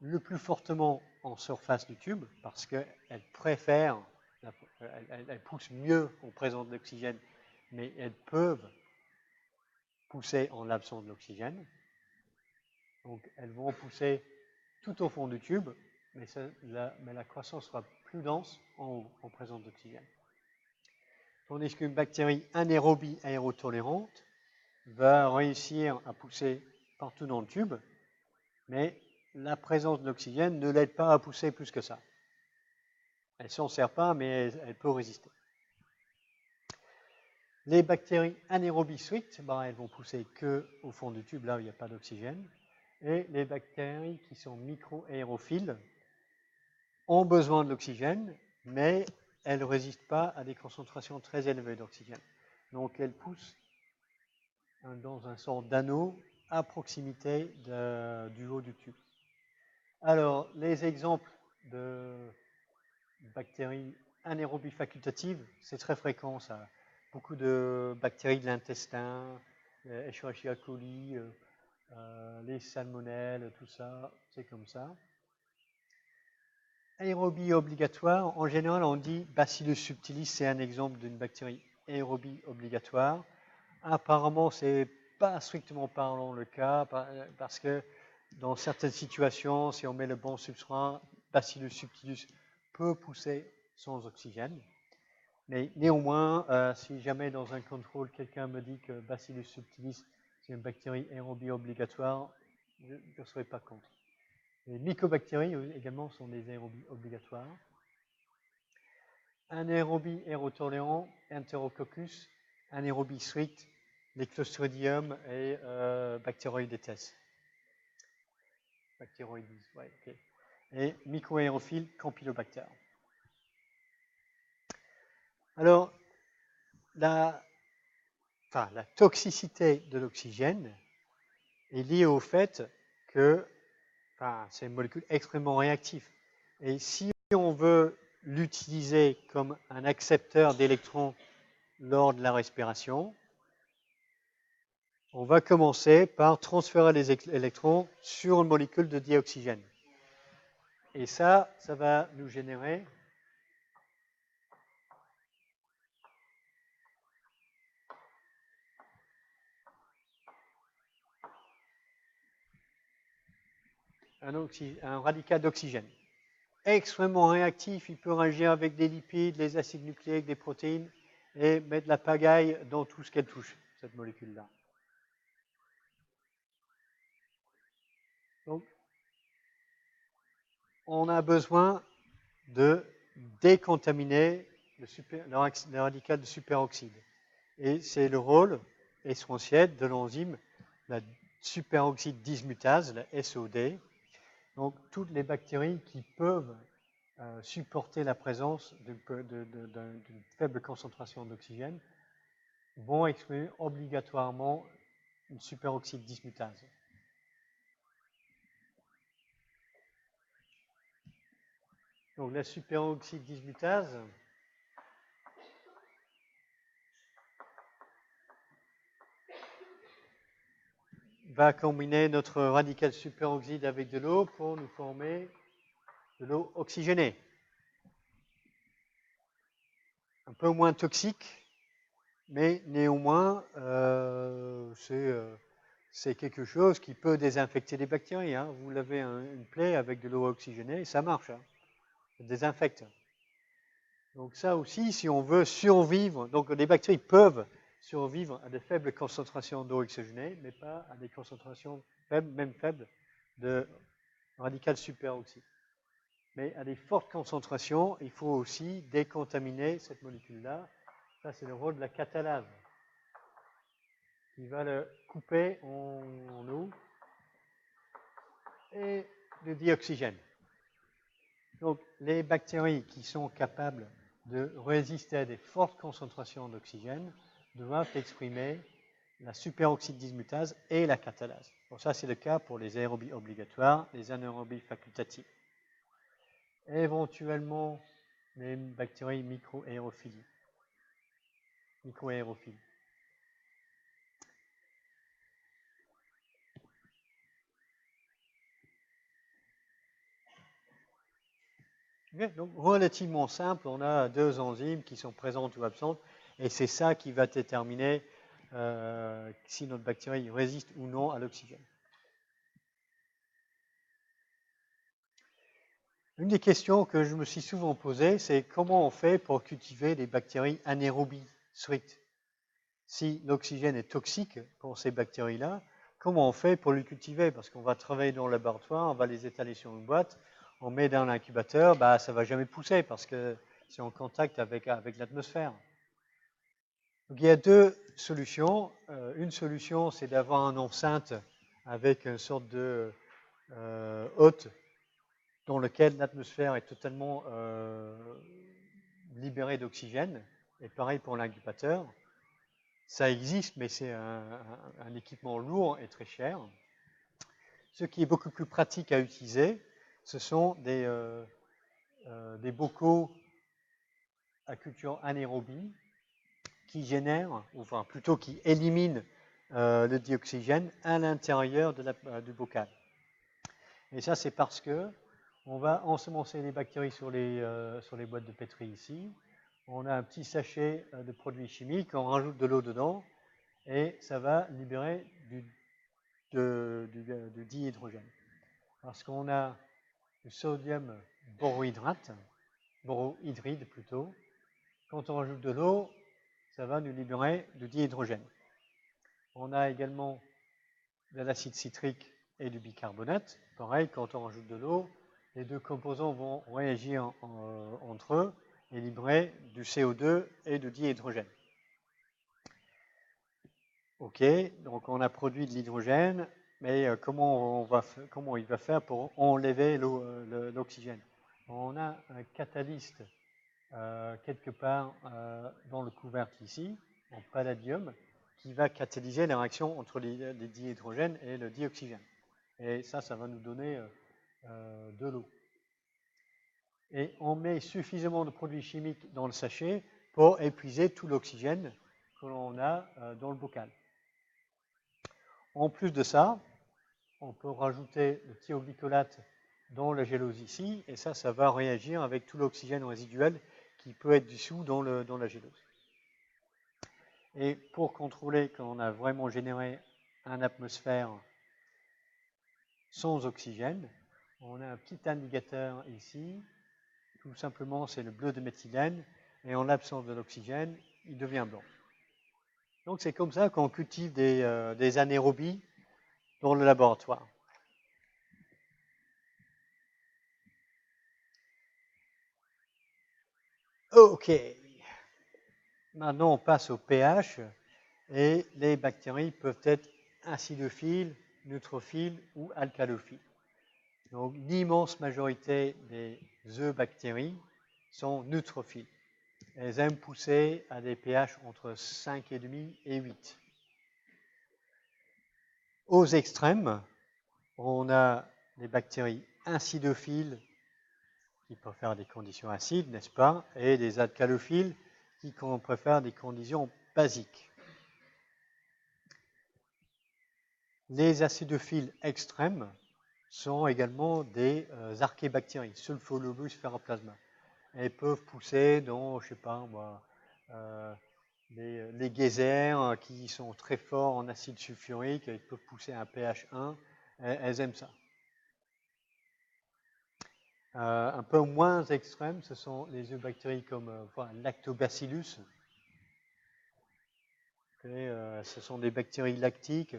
le plus fortement en surface du tube parce qu'elles préfèrent, elles poussent mieux en présence d'oxygène, mais elles peuvent pousser en l'absence d'oxygène. Donc, elles vont pousser tout au fond du tube, mais la croissance sera plus dense en haut, en présence d'oxygène. Tandis qu'une bactérie anaérobie aérotolérante va réussir à pousser partout dans le tube, mais la présence d'oxygène ne l'aide pas à pousser plus que ça. Elle ne s'en sert pas, mais elle peut résister. Les bactéries anaérobies strictes, elles vont pousser qu'au fond du tube, là où il n'y a pas d'oxygène. Et les bactéries qui sont micro-aérophiles ont besoin de l'oxygène, mais elles ne résistent pas à des concentrations très élevées d'oxygène. Donc elles poussent dans un sort d'anneau à proximité du haut du tube. Alors, les exemples de bactéries anaérobies facultatives, c'est très fréquent ça. Beaucoup de bactéries de l'intestin, Escherichia coli, les salmonelles, tout ça, c'est comme ça. Aérobie obligatoire, en général on dit Bacillus subtilis, c'est un exemple d'une bactérie aérobie obligatoire. Apparemment, ce n'est pas strictement parlant le cas parce que dans certaines situations, si on met le bon substrat, Bacillus subtilis peut pousser sans oxygène. Mais néanmoins, si jamais dans un contrôle, quelqu'un me dit que Bacillus subtilis, c'est une bactérie aérobie obligatoire, je ne serai pas contre. Les mycobactéries également sont des aérobies obligatoires. Anaérobie aérotolérant, Enterococcus, anaérobie strict, les Clostridium et Bacteroidetes. Bacteroides, ouais, ok. Et microaérophile, Campylobacter. Alors, la toxicité de l'oxygène est liée au fait que c'est une molécule extrêmement réactive. Et si on veut l'utiliser comme un accepteur d'électrons lors de la respiration, on va commencer par transférer les électrons sur une molécule de dioxygène. Et ça va nous générer un radical d'oxygène. Extrêmement réactif, il peut réagir avec des lipides, les acides nucléiques, des protéines, et mettre la pagaille dans tout ce qu'elle touche, cette molécule-là. Donc, on a besoin de décontaminer le radical de superoxyde. Et c'est le rôle essentiel de l'enzyme, la superoxyde dismutase, la SOD. Donc, toutes les bactéries qui peuvent supporter la présence d'une faible concentration d'oxygène vont exprimer obligatoirement une superoxyde dismutase. Donc la superoxyde dismutase va combiner notre radical superoxyde avec de l'eau pour nous former de l'eau oxygénée. Un peu moins toxique, mais néanmoins, c'est quelque chose qui peut désinfecter les bactéries. Hein. Vous lavez une plaie avec de l'eau oxygénée, ça marche. Hein. Ça désinfecte. Donc ça aussi, si on veut survivre, donc les bactéries peuvent survivre à de faibles concentrations d'eau oxygénée, mais pas à des concentrations faibles, même faibles, de radical superoxyde. Mais à des fortes concentrations, il faut aussi décontaminer cette molécule-là. Ça, c'est le rôle de la catalase, qui va le couper en eau et de dioxygène. Donc, les bactéries qui sont capables de résister à des fortes concentrations d'oxygène doivent exprimer la superoxyde dismutase et la catalase. Bon, ça, c'est le cas pour les aérobies obligatoires, les anaérobies facultatives. Éventuellement, les bactéries microaérophiles. Okay, donc, relativement simple, on a deux enzymes qui sont présentes ou absentes, et c'est ça qui va déterminer si notre bactérie résiste ou non à l'oxygène. Une des questions que je me suis souvent posées, c'est comment on fait pour cultiver des bactéries anaérobies strictes. Si l'oxygène est toxique pour ces bactéries-là, comment on fait pour les cultiver? Parce qu'on va travailler dans le laboratoire, on va les étaler sur une boîte, on met dans l'incubateur, ça ne va jamais pousser parce que c'est en contact avec l'atmosphère. Donc il y a deux solutions. Une solution, c'est d'avoir une enceinte avec une sorte de hôte dans lequel l'atmosphère est totalement libérée d'oxygène. Et pareil pour l'incubateur. Ça existe, mais c'est un équipement lourd et très cher. Ce qui est beaucoup plus pratique à utiliser, ce sont des bocaux à culture anaérobie qui génèrent, enfin plutôt qui éliminent le dioxygène à l'intérieur du bocal. Et ça, c'est parce que on va ensemencer les bactéries sur les boîtes de pétri ici. On a un petit sachet de produits chimiques, on rajoute de l'eau dedans, et ça va libérer du dihydrogène. parce qu'on a du sodium borohydride plutôt. Quand on rajoute de l'eau, ça va nous libérer du dihydrogène. On a également de l'acide citrique et du bicarbonate. Pareil, quand on rajoute de l'eau, les deux composants vont réagir entre eux et libérer du CO2 et du dihydrogène. Ok, donc on a produit de l'hydrogène, mais comment il va faire pour enlever l'oxygène? On a un catalyste quelque part dans le couvercle ici, en palladium, qui va catalyser la réaction entre les dihydrogènes et le dioxygène. Et ça va nous donner de l'eau. Et on met suffisamment de produits chimiques dans le sachet pour épuiser tout l'oxygène que l'on a dans le bocal. En plus de ça, on peut rajouter le thioglycolate dans la gélose ici, et ça va réagir avec tout l'oxygène résiduel qui peut être dissous dans la gélose. Et pour contrôler qu'on a vraiment généré une atmosphère sans oxygène, on a un petit indicateur ici. Tout simplement, c'est le bleu de méthylène, et en l'absence de l'oxygène, il devient blanc. Donc c'est comme ça qu'on cultive des anaérobies dans le laboratoire. Ok. Maintenant, on passe au pH, et les bactéries peuvent être acidophiles, neutrophiles ou alcalophiles. Donc, l'immense majorité des eubactéries sont neutrophiles. Elles aiment pousser à des pH entre 5,5 et 8. Aux extrêmes, on a des bactéries acidophiles qui préfèrent des conditions acides, n'est-ce pas, et des alcalophiles qui préfèrent des conditions basiques. Les acidophiles extrêmes sont également des archébactéries, Sulfolobus ferroplasma. Elles peuvent pousser dans, je ne sais pas moi, les geysers qui sont très forts en acide sulfurique, ils peuvent pousser à un pH 1, elles aiment ça. Un peu moins extrêmes, ce sont les eubactéries comme Lactobacillus. Ce sont des bactéries lactiques,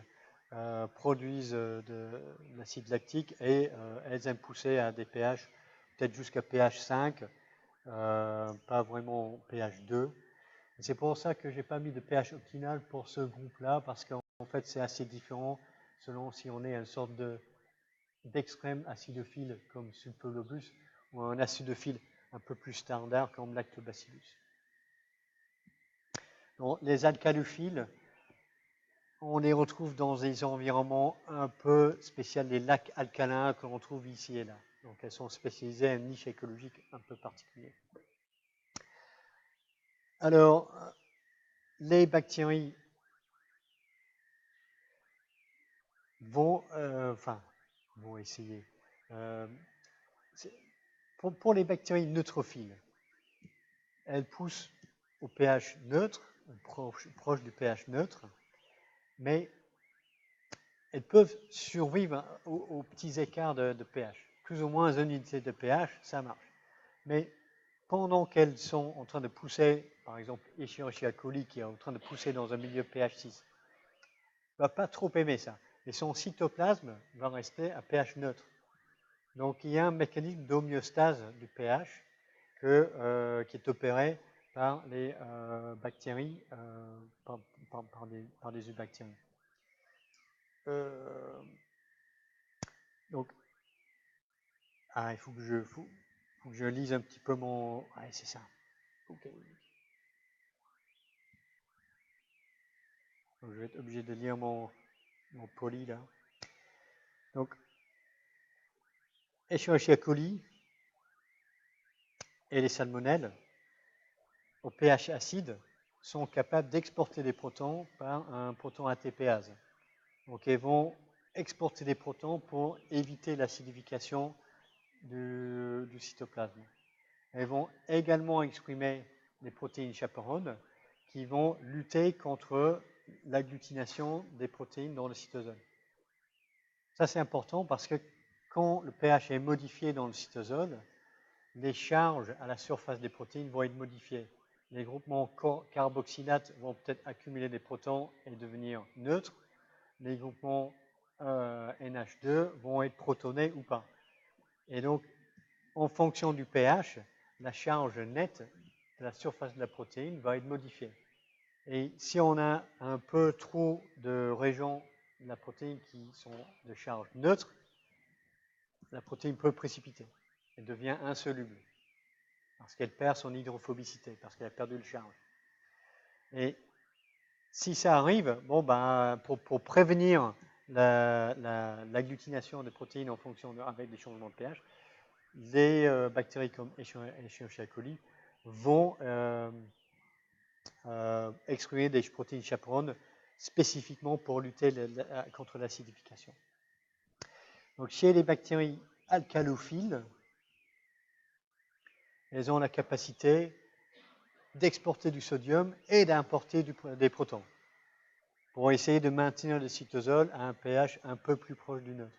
produisent de l'acide lactique et elles aiment pousser à des pH peut-être jusqu'à pH 5, pas vraiment pH 2. C'est pour ça que je n'ai pas mis de pH optimal pour ce groupe-là, parce qu'en fait c'est assez différent selon si on est une sorte d'extrême acidophile comme Sulfolobus ou un acidophile un peu plus standard comme Lactobacillus. Donc, les alcalophiles, on les retrouve dans des environnements un peu spéciaux, les lacs alcalins que l'on trouve ici et là. Donc elles sont spécialisées à une niche écologique un peu particulière. Alors, les bactéries vont essayer. Pour les bactéries neutrophiles, elles poussent au pH neutre, proche du pH neutre, mais elles peuvent survivre aux petits écarts de pH. Plus ou moins une unité de pH, ça marche. Mais pendant qu'elles sont en train de pousser, par exemple, Escherichia coli qui est en train de pousser dans un milieu pH 6, ne va pas trop aimer ça. Et son cytoplasme va rester à pH neutre. Donc il y a un mécanisme d'homéostase du pH qui est opéré par les bactéries, par des eubactéries. Donc, il faut que je lise un petit peu mon... Ouais, c'est ça. Okay. Donc, je vais être obligé de lire mon poly là. Donc, Escherichia coli et les salmonelles, au pH acide, sont capables d'exporter des protons par un proton ATPase. Donc, ils vont exporter des protons pour éviter l'acidification du cytoplasme. Elles vont également exprimer des protéines chaperones qui vont lutter contre l'agglutination des protéines dans le cytosol. Ça, c'est important parce que quand le pH est modifié dans le cytosol, les charges à la surface des protéines vont être modifiées. Les groupements carboxylates vont peut-être accumuler des protons et devenir neutres. Les groupements NH2 vont être protonés ou pas. Et donc, en fonction du pH, la charge nette de la surface de la protéine va être modifiée. Et si on a un peu trop de régions de la protéine qui sont de charge neutre, la protéine peut précipiter. Elle devient insoluble parce qu'elle perd son hydrophobicité, parce qu'elle a perdu le charge. Et si ça arrive, bon, ben, pour prévenir l'agglutination des protéines en fonction avec des changements de pH, les bactéries comme Escherichia coli vont exprimer des protéines chaperones spécifiquement pour lutter contre l'acidification. Donc chez les bactéries alcalophiles, elles ont la capacité d'exporter du sodium et d'importer des protons pour essayer de maintenir le cytosol à un pH un peu plus proche du neutre.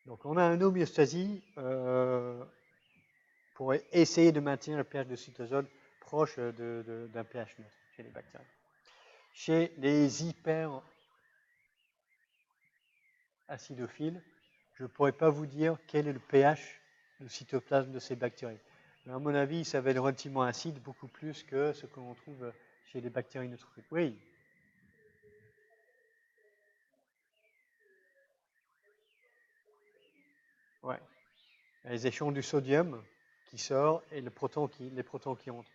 Donc on a une homéostasie pour essayer de maintenir le pH du cytosol proche d'un pH neutre chez les bactéries. Chez les hyperacidophiles, je ne pourrais pas vous dire quel est le pH du cytoplasme de ces bactéries. Mais à mon avis, ça va être relativement acide, beaucoup plus que ce que l'on trouve chez les bactéries neutrophiles. Oui. Ouais. Les échanges du sodium qui sort et les protons qui entrent.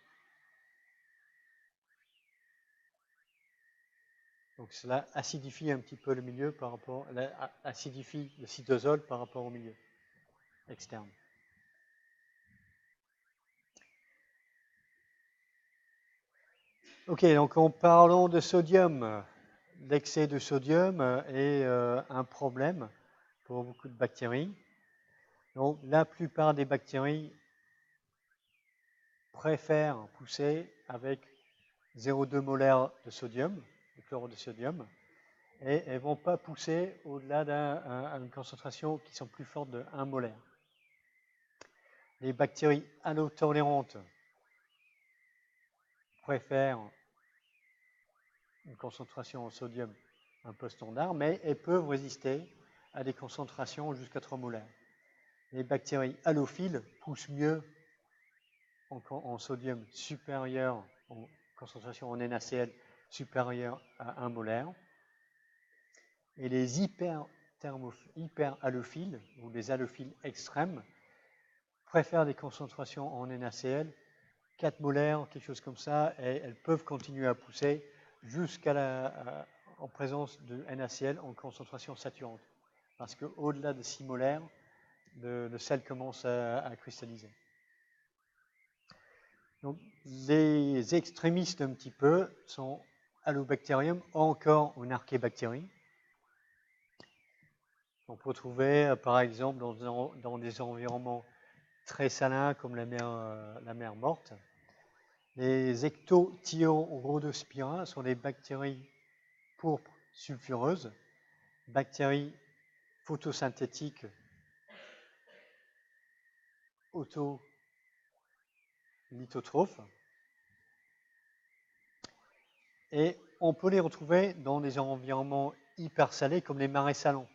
Donc cela acidifie un petit peu le milieu par rapport, acidifie le cytosol par rapport au milieu externe. Ok, donc en parlant de sodium, l'excès de sodium est un problème pour beaucoup de bactéries. Donc la plupart des bactéries préfèrent pousser avec 0,2 molaire de sodium, de chlorure de sodium, et elles ne vont pas pousser au-delà d'une concentration qui sont plus fortes de 1 molaire. Les bactéries halotolérantes préfèrent une concentration en sodium un peu standard, mais elles peuvent résister à des concentrations jusqu'à 3 molaires. Les bactéries halophiles poussent mieux en sodium supérieur, en concentration en NaCl supérieure à 1 molaire. Et les hyperhalophiles, ou les halophiles extrêmes, préfèrent des concentrations en NaCl 4 molaires, quelque chose comme ça, et elles peuvent continuer à pousser en présence de NaCl en concentration saturante. Parce qu'au-delà de 6 molaires, le sel commence à cristalliser. Donc, les extrémistes un petit peu sont Halobacterium, encore une archébactérie. On peut trouver, par exemple, dans des environnements très salins comme la mer morte. Les ectothiorrhodospira sont des bactéries pourpres sulfureuses, bactéries photosynthétiques autolithotrophes. Et on peut les retrouver dans des environnements hyper salés comme les marais salants.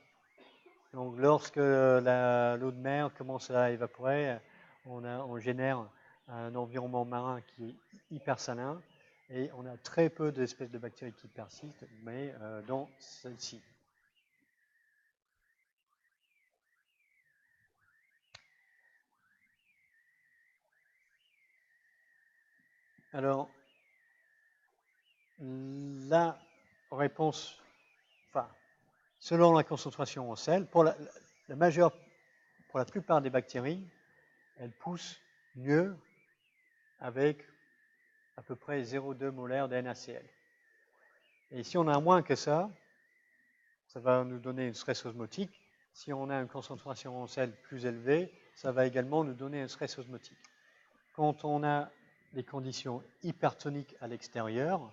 Donc lorsque l'eau de mer commence à évaporer, on génère un environnement marin qui est hyper salin et on a très peu d'espèces de bactéries qui persistent, mais dans celle-ci. Alors, la réponse, enfin, selon la concentration en sel, pour la plupart des bactéries, elles poussent mieux avec à peu près 0,2 molaire de NaCl. Et si on a moins que ça va nous donner une stress osmotique. Si on a une concentration en sel plus élevée, ça va également nous donner un stress osmotique. Quand on a des conditions hypertoniques à l'extérieur.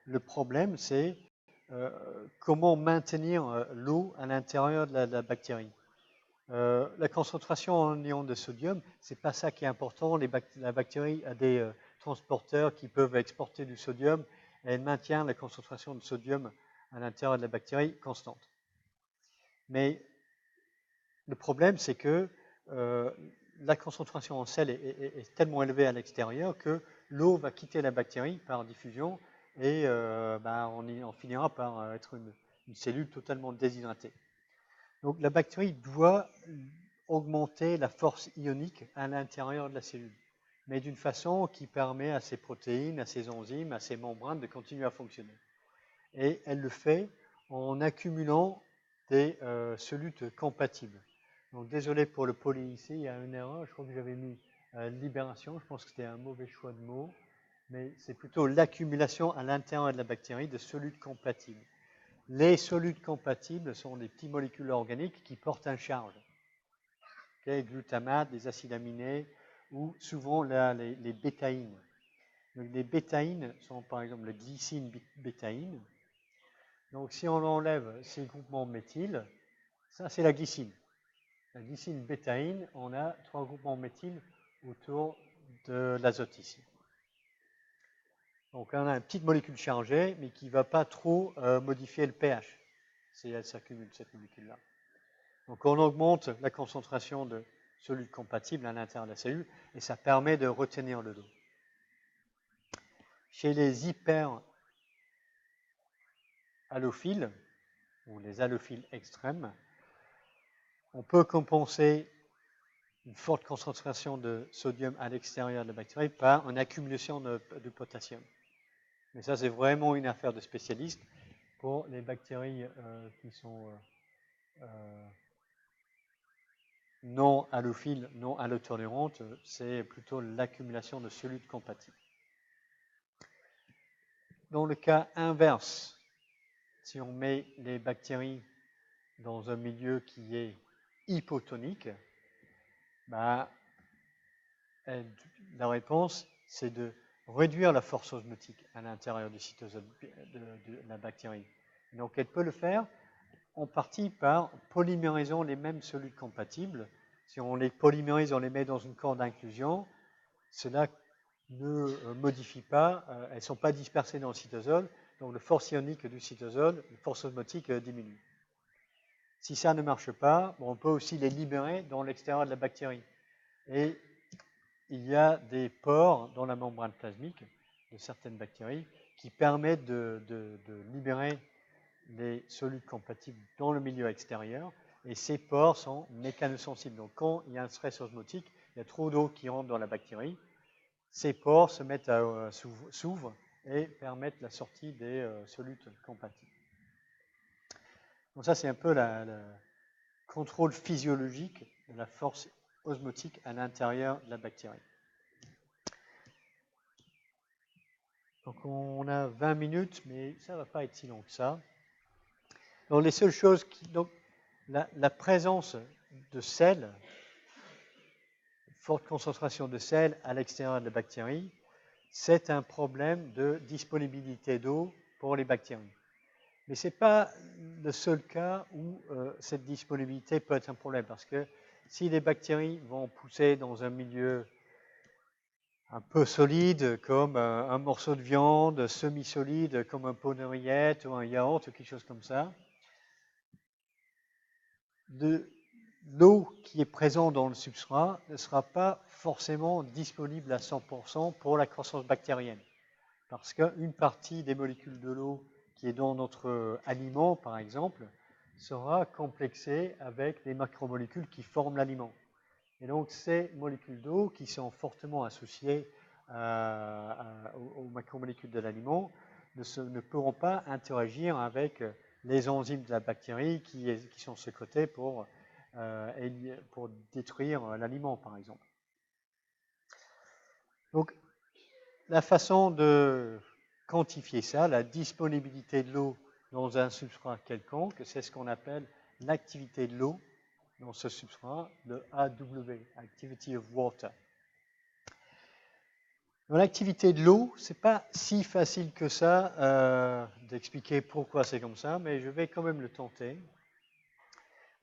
Le problème, c'est comment maintenir l'eau à l'intérieur de la bactérie. La concentration en ion de sodium, c'est pas ça qui est important. La bactérie a des transporteurs qui peuvent exporter du sodium et elle maintient la concentration de sodium à l'intérieur de la bactérie constante. Mais le problème, c'est que la concentration en sel est tellement élevée à l'extérieur que l'eau va quitter la bactérie par diffusion et on finira par être une cellule totalement déshydratée. Donc la bactérie doit augmenter la force ionique à l'intérieur de la cellule, mais d'une façon qui permet à ses protéines, à ses enzymes, à ses membranes de continuer à fonctionner. Et elle le fait en accumulant des solutes compatibles. Donc désolé pour le poly ici, il y a une erreur, je crois que j'avais mis libération, je pense que c'était un mauvais choix de mots, mais c'est plutôt l'accumulation à l'intérieur de la bactérie de solutes compatibles. Les solutes compatibles sont des petites molécules organiques qui portent une charge. Okay, glutamate, des acides aminés, ou souvent les bétaïnes. Donc les bétaïnes sont par exemple le glycine bétaïne. Donc si on enlève ces groupements méthyl, ça c'est la glycine. La glycine bétaïne, on a 3 groupements méthyl autour de l'azote ici. Donc on a une petite molécule chargée, mais qui ne va pas trop modifier le pH si elle s'accumule, cette molécule-là. Donc on augmente la concentration de solutes compatibles à l'intérieur de la cellule, et ça permet de retenir le l'eau. Chez les hyperhalophiles, ou les halophiles extrêmes, on peut compenser une forte concentration de sodium à l'extérieur de la bactérie par une accumulation de potassium. Mais ça, c'est vraiment une affaire de spécialiste. Pour les bactéries qui sont non halophiles, non halotolérantes, c'est plutôt l'accumulation de solutes compatibles. Dans le cas inverse, si on met les bactéries dans un milieu qui est hypotonique, la réponse, c'est de réduire la force osmotique à l'intérieur du cytosol de la bactérie. Donc, elle peut le faire en partie par polymérisant les mêmes solutes compatibles. Si on les polymérise, on les met dans une corps d'inclusion, cela ne modifie pas, elles ne sont pas dispersées dans le cytosol, donc la force ionique du cytosol, la force osmotique diminue. Si ça ne marche pas, on peut aussi les libérer dans l'extérieur de la bactérie. Et il y a des pores dans la membrane plasmique de certaines bactéries qui permettent de libérer les solutes compatibles dans le milieu extérieur. Et ces pores sont mécanosensibles. Donc quand il y a un stress osmotique, il y a trop d'eau qui rentre dans la bactérie, ces pores se mettent s'ouvrent et permettent la sortie des solutes compatibles. Donc ça, c'est un peu le contrôle physiologique de la force osmotique à l'intérieur de la bactérie. Donc on a 20 minutes, mais ça ne va pas être si long que ça. Donc les seules choses donc la présence de sel, forte concentration de sel à l'extérieur de la bactérie, c'est un problème de disponibilité d'eau pour les bactéries. Mais ce n'est pas le seul cas où cette disponibilité peut être un problème, parce que si les bactéries vont pousser dans un milieu un peu solide, comme un morceau de viande, semi-solide, comme un pot de rillettes ou un yaourt ou quelque chose comme ça, l'eau qui est présente dans le substrat ne sera pas forcément disponible à 100% pour la croissance bactérienne. Parce qu'une partie des molécules de l'eau qui est dans notre aliment, par exemple, sera complexée avec les macromolécules qui forment l'aliment. Et donc, ces molécules d'eau qui sont fortement associées aux macromolécules de l'aliment ne pourront pas interagir avec les enzymes de la bactérie qui sont sécrétées pour détruire l'aliment, par exemple. Donc, la façon de quantifier ça, la disponibilité de l'eau dans un substrat quelconque, c'est ce qu'on appelle l'activité de l'eau dans ce substrat, le AW, Activity of Water. Dans l'activité de l'eau, ce n'est pas si facile que ça d'expliquer pourquoi c'est comme ça, mais je vais quand même le tenter.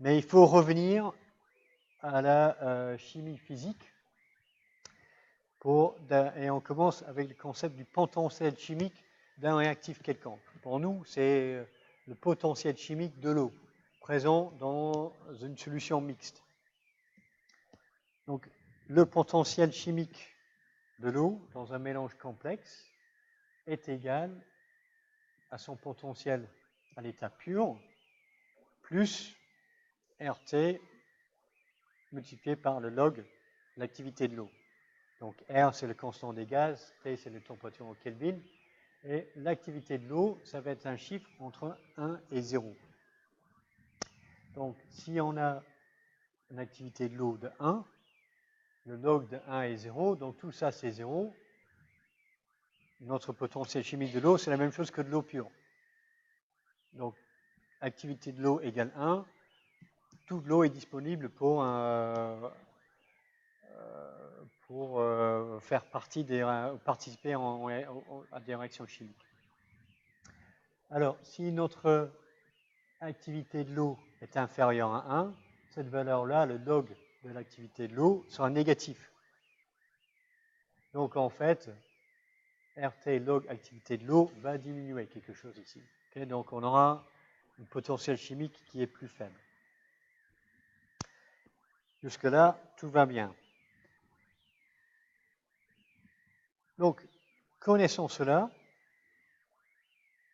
Mais il faut revenir à la chimie physique. Et on commence avec le concept du potentiel chimique d'un réactif quelconque. Pour nous, c'est le potentiel chimique de l'eau, présent dans une solution mixte. Donc, le potentiel chimique de l'eau dans un mélange complexe est égal à son potentiel à l'état pur, plus RT multiplié par le log de l'activité de l'eau. Donc R, c'est le constant des gaz, T, c'est la température au Kelvin, et l'activité de l'eau, ça va être un chiffre entre 1 et 0. Donc, si on a une activité de l'eau de 1, le log de 1 est 0, donc tout ça, c'est 0. Notre potentiel chimique de l'eau, c'est la même chose que de l'eau pure. Donc, activité de l'eau égale 1. Toute l'eau est disponible pour faire partie participer à des réactions chimiques. Alors, si notre activité de l'eau est inférieure à 1, cette valeur-là, le log de l'activité de l'eau, sera négatif. Donc, en fait, RT log activité de l'eau va diminuer quelque chose ici. Okay, donc, on aura un potentiel chimique qui est plus faible. Jusque-là, tout va bien. Donc, connaissant cela,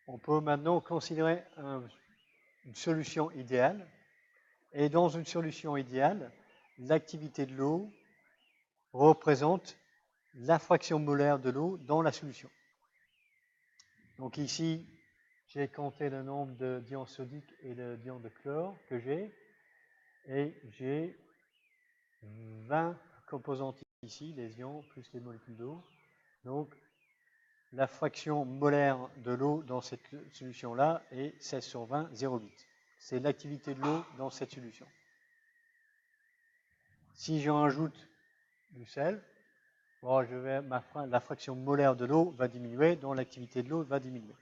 on peut maintenant considérer une solution idéale. Et dans une solution idéale, l'activité de l'eau représente la fraction molaire de l'eau dans la solution. Donc ici, j'ai compté le nombre de d'ions sodiques et de d'ions de chlore que j'ai. Et j'ai 20 composantes ici, les ions plus les molécules d'eau. Donc, la fraction molaire de l'eau dans cette solution-là est 16 sur 20, 0,8. C'est l'activité de l'eau dans cette solution. Si je rajoute du sel, bon, la fraction molaire de l'eau va diminuer, donc l'activité de l'eau va diminuer.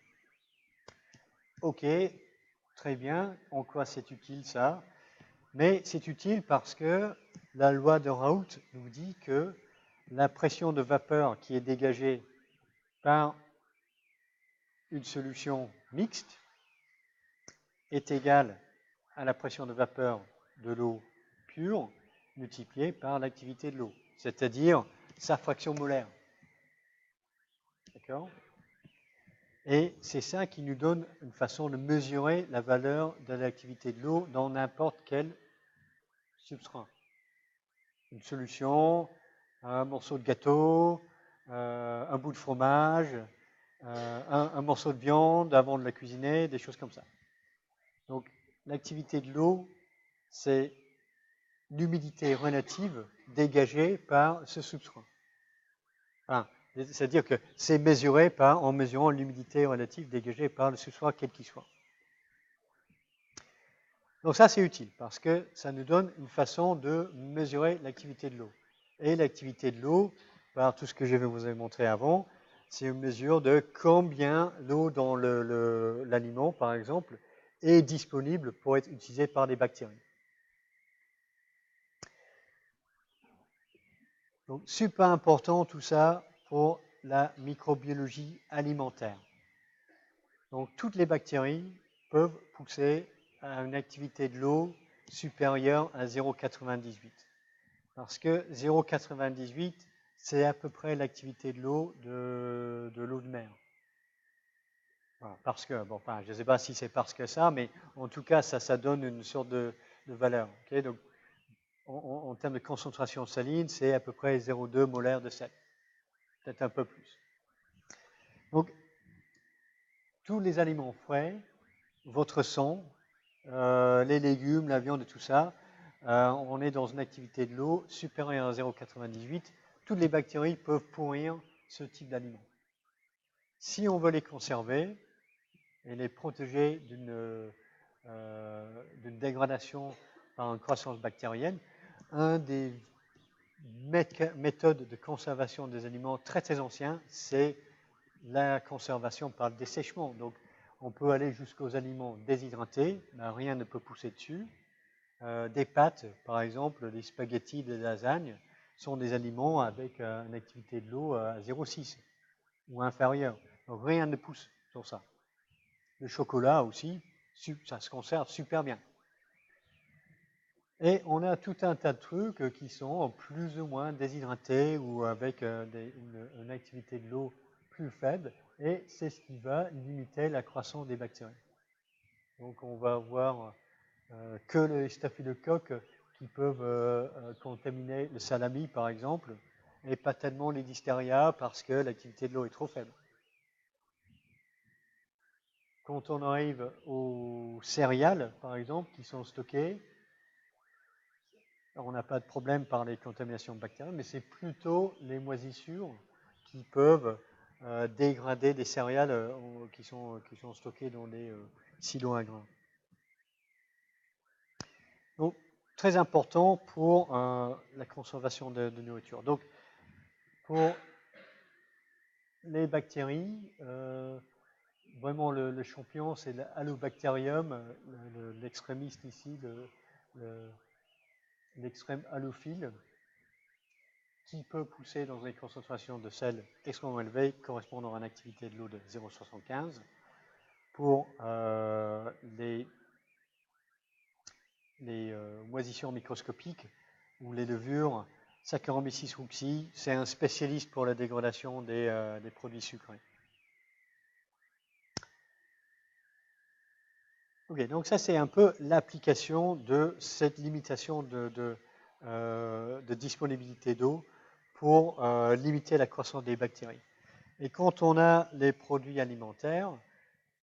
Ok, très bien. En quoi c'est utile ça? Mais c'est utile parce que la loi de Raoult nous dit que la pression de vapeur qui est dégagée par une solution mixte est égale à la pression de vapeur de l'eau pure multipliée par l'activité de l'eau, c'est-à-dire sa fraction molaire. D'accord? Et c'est ça qui nous donne une façon de mesurer la valeur de l'activité de l'eau dans n'importe quel substrat. Une solution, un morceau de gâteau, un bout de fromage, un morceau de viande avant de la cuisiner, des choses comme ça. Donc, l'activité de l'eau, c'est l'humidité relative dégagée par ce substrat. Enfin, c'est-à-dire que c'est mesuré en mesurant l'humidité relative dégagée par le substrat quel qu'il soit. Donc ça, c'est utile parce que ça nous donne une façon de mesurer l'activité de l'eau. Et l'activité de l'eau, par tout ce que je vais vous montrer avant, c'est une mesure de combien l'eau dans l'aliment, par exemple, est disponible pour être utilisée par les bactéries. Donc, super important tout ça pour la microbiologie alimentaire. Donc, toutes les bactéries peuvent pousser à une activité de l'eau supérieure à 0,98. Parce que 0,98, c'est à peu près l'activité de l'eau de l'eau de mer. Voilà, parce que, bon, enfin, je ne sais pas si c'est parce que ça, mais en tout cas, ça donne une sorte de valeur. Okay? Donc, en termes de concentration saline, c'est à peu près 0,2 molaire de sel. Peut-être un peu plus. Donc, tous les aliments frais, votre sang, les légumes, la viande et tout ça, on est dans une activité de l'eau supérieure à 0,98. Toutes les bactéries peuvent pourrir ce type d'aliments. Si on veut les conserver et les protéger d'une dégradation par une croissance bactérienne, un des méthode de conservation des aliments très très ancienne, c'est la conservation par le dessèchement. Donc, on peut aller jusqu'aux aliments déshydratés, ben, rien ne peut pousser dessus. Des pâtes, par exemple, des spaghettis, des lasagnes, sont des aliments avec une activité de l'eau à 0,6 ou inférieure. Donc, rien ne pousse sur ça. Le chocolat aussi, ça se conserve super bien. Et on a tout un tas de trucs qui sont plus ou moins déshydratés ou avec une activité de l'eau plus faible. Et c'est ce qui va limiter la croissance des bactéries. Donc on va avoir que les staphylocoques qui peuvent contaminer le salami, par exemple, et pas tellement les listeria parce que l'activité de l'eau est trop faible. Quand on arrive aux céréales, par exemple, qui sont stockées, on n'a pas de problème par les contaminations bactériennes, mais c'est plutôt les moisissures qui peuvent dégrader des céréales qui sont stockées dans des silos à grains. Donc, très important pour la conservation de nourriture. Donc, pour les bactéries, vraiment le champion, c'est l'Halobacterium, l'extrémiste ici, l'extrême halophile, qui peut pousser dans des concentrations de sel extrêmement élevées, correspondant à une activité de l'eau de 0,75. Pour les moisissures microscopiques ou les levures, Saccharomyces rouxi, c'est un spécialiste pour la dégradation des produits sucrés. Ok, donc ça c'est un peu l'application de cette limitation de disponibilité d'eau pour limiter la croissance des bactéries. Et quand on a les produits alimentaires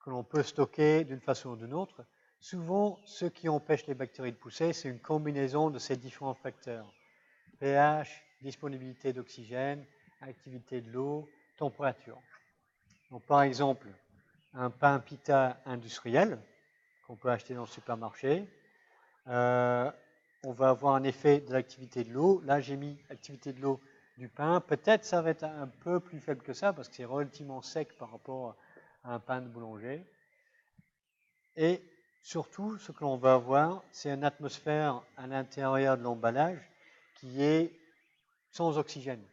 que l'on peut stocker d'une façon ou d'une autre, souvent ce qui empêche les bactéries de pousser, c'est une combinaison de ces différents facteurs. pH, disponibilité d'oxygène, activité de l'eau, température. Donc par exemple, un pain pita industriel qu'on peut acheter dans le supermarché, on va avoir un effet de l'activité de l'eau. Là, j'ai mis activité de l'eau du pain. Peut-être ça va être un peu plus faible que ça parce que c'est relativement sec par rapport à un pain de boulanger. Et surtout, ce que l'on va avoir, c'est une atmosphère à l'intérieur de l'emballage qui est sans oxygène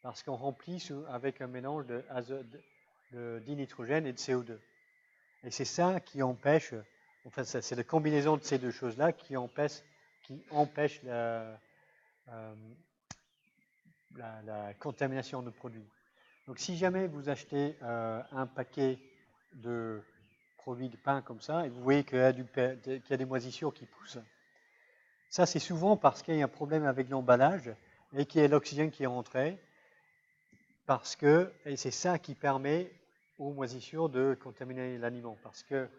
parce qu'on remplit avec un mélange de dinitrogène et de CO2. Et c'est ça qui empêche, enfin c'est la combinaison de ces deux choses-là qui empêche la contamination de produits. Donc si jamais vous achetez un paquet de produits de pain comme ça, et vous voyez qu'il y a des moisissures qui poussent, ça c'est souvent parce qu'il y a un problème avec l'emballage et qu'il y a l'oxygène qui est rentré, et c'est ça qui permet aux moisissures de contaminer l'aliment, parce que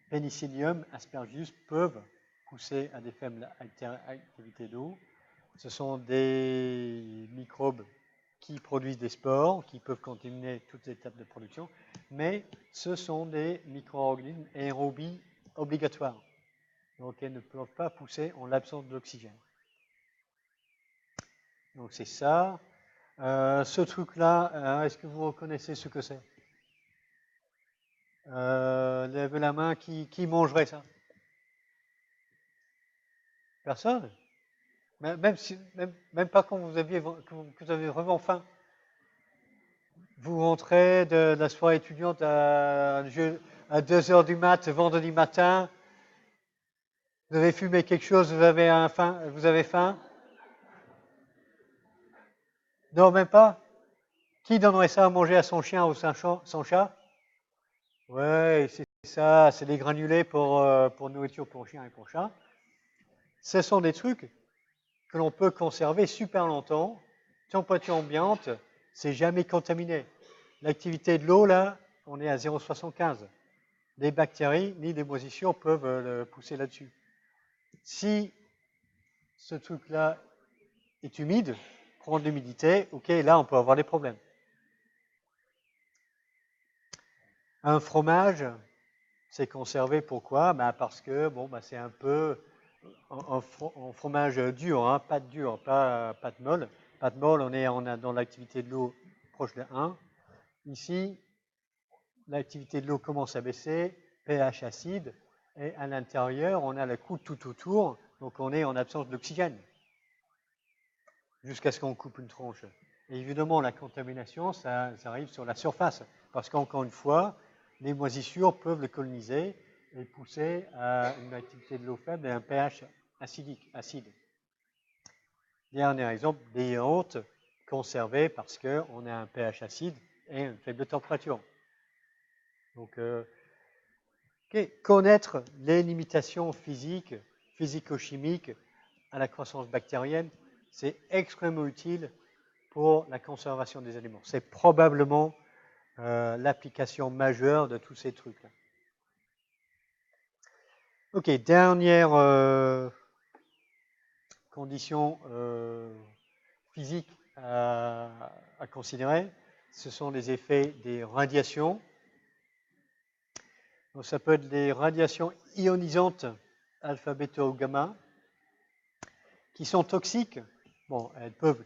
Penicillium, Aspergillus peuvent pousser à des faibles activités d'eau. Ce sont des microbes qui produisent des spores, qui peuvent contaminer toutes les étapes de production, mais ce sont des micro-organismes aérobies obligatoires. Donc elles ne peuvent pas pousser en l'absence d'oxygène. Donc c'est ça. Ce truc-là, est-ce que vous reconnaissez ce que c'est? Levez la main, qui mangerait ça? Personne? Même pas quand vous avez vraiment faim. Vous rentrez de la soirée étudiante à 2h du mat, vendredi matin. Vous avez fumé quelque chose, vous avez faim? Non, même pas? Qui donnerait ça à manger à son chien ou son chat? Ouais, c'est ça, c'est des granulés pour nourriture pour chien et pour chat. Ce sont des trucs que l'on peut conserver super longtemps, température ambiante, c'est jamais contaminé. L'activité de l'eau, là, on est à 0,75. Des bactéries ni des moisissures peuvent pousser là-dessus. Si ce truc-là est humide, prend de l'humidité, ok, là, on peut avoir des problèmes. Un fromage, c'est conservé, pourquoi? Parce que, c'est un peu en fromage dur, hein, pâte dure, pas pâte molle. Pâte molle, on est dans l'activité de l'eau proche de 1. Ici, l'activité de l'eau commence à baisser, pH acide, et à l'intérieur, on a la croûte tout autour, donc on est en absence d'oxygène, jusqu'à ce qu'on coupe une tranche. Et évidemment, la contamination, ça arrive sur la surface, parce qu'encore une fois, les moisissures peuvent le coloniser et pousser à une activité de l'eau faible et un pH acidique, acide. Dernier exemple, des yaourts conservés parce qu'on a un pH acide et une faible température. Donc, connaître les limitations physiques, physico-chimiques à la croissance bactérienne, c'est extrêmement utile pour la conservation des aliments. C'est probablement l'application majeure de tous ces trucs-là. Ok, dernière condition physique à considérer, ce sont les effets des radiations. Donc, ça peut être des radiations ionisantes, alpha, bêta ou gamma, qui sont toxiques. Bon, elles peuvent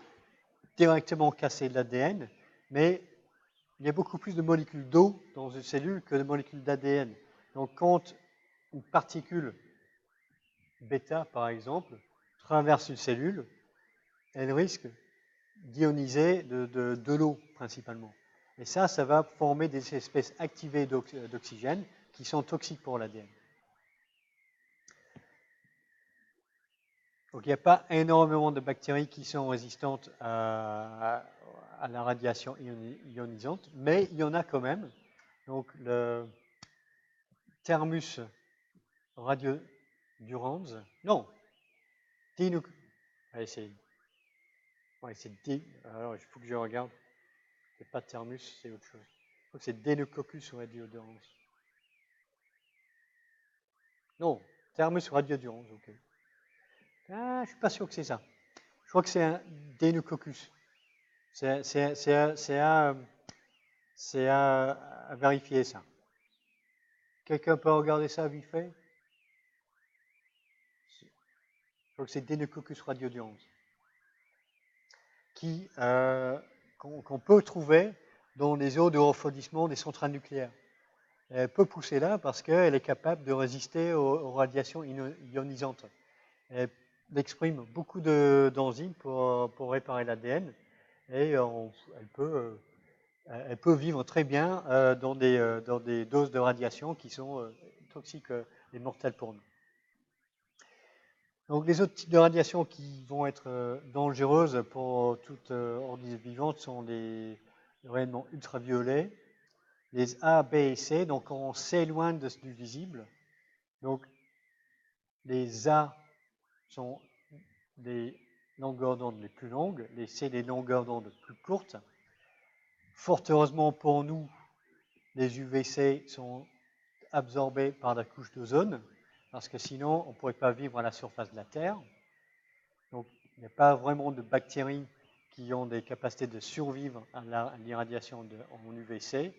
directement casser l'ADN, mais il y a beaucoup plus de molécules d'eau dans une cellule que de molécules d'ADN. Donc, quand une particule bêta, par exemple, traverse une cellule, elle risque d'ioniser de l'eau principalement. Et ça va former des espèces activées d'oxygène qui sont toxiques pour l'ADN. Donc il n'y a pas énormément de bactéries qui sont résistantes à la radiation ionisante, mais il y en a quand même. Donc le Thermus radiodurans, non, allez, alors il faut que je regarde. C'est pas Thermus, c'est autre chose. Je crois que c'est Deinococcus radiodurans. Non, Thermus radiodurans, ok. Ah, je suis pas sûr que c'est ça. Je crois que c'est un Deinococcus. C'est à vérifier ça. Quelqu'un peut regarder ça vite fait? Je crois que c'est Deinococcus radiodurans. Qu'on peut trouver dans les eaux de refroidissement des centrales nucléaires. Elle peut pousser là parce qu'elle est capable de résister aux radiations ionisantes. Elle exprime beaucoup d'enzymes pour réparer l'ADN et elle peut vivre très bien dans des doses de radiation qui sont toxiques et mortelles pour nous. Donc les autres types de radiations qui vont être dangereuses pour toute organisme vivante sont les rayonnements ultraviolets, les A, B et C, donc on s'éloigne du visible. Donc les A sont des longueurs d'onde les plus longues, les C des longueurs d'onde plus courtes. Fort heureusement pour nous, les UVC sont absorbés par la couche d'ozone, parce que sinon on ne pourrait pas vivre à la surface de la Terre. Donc il n'y a pas vraiment de bactéries qui ont des capacités de survivre à l'irradiation en UVC.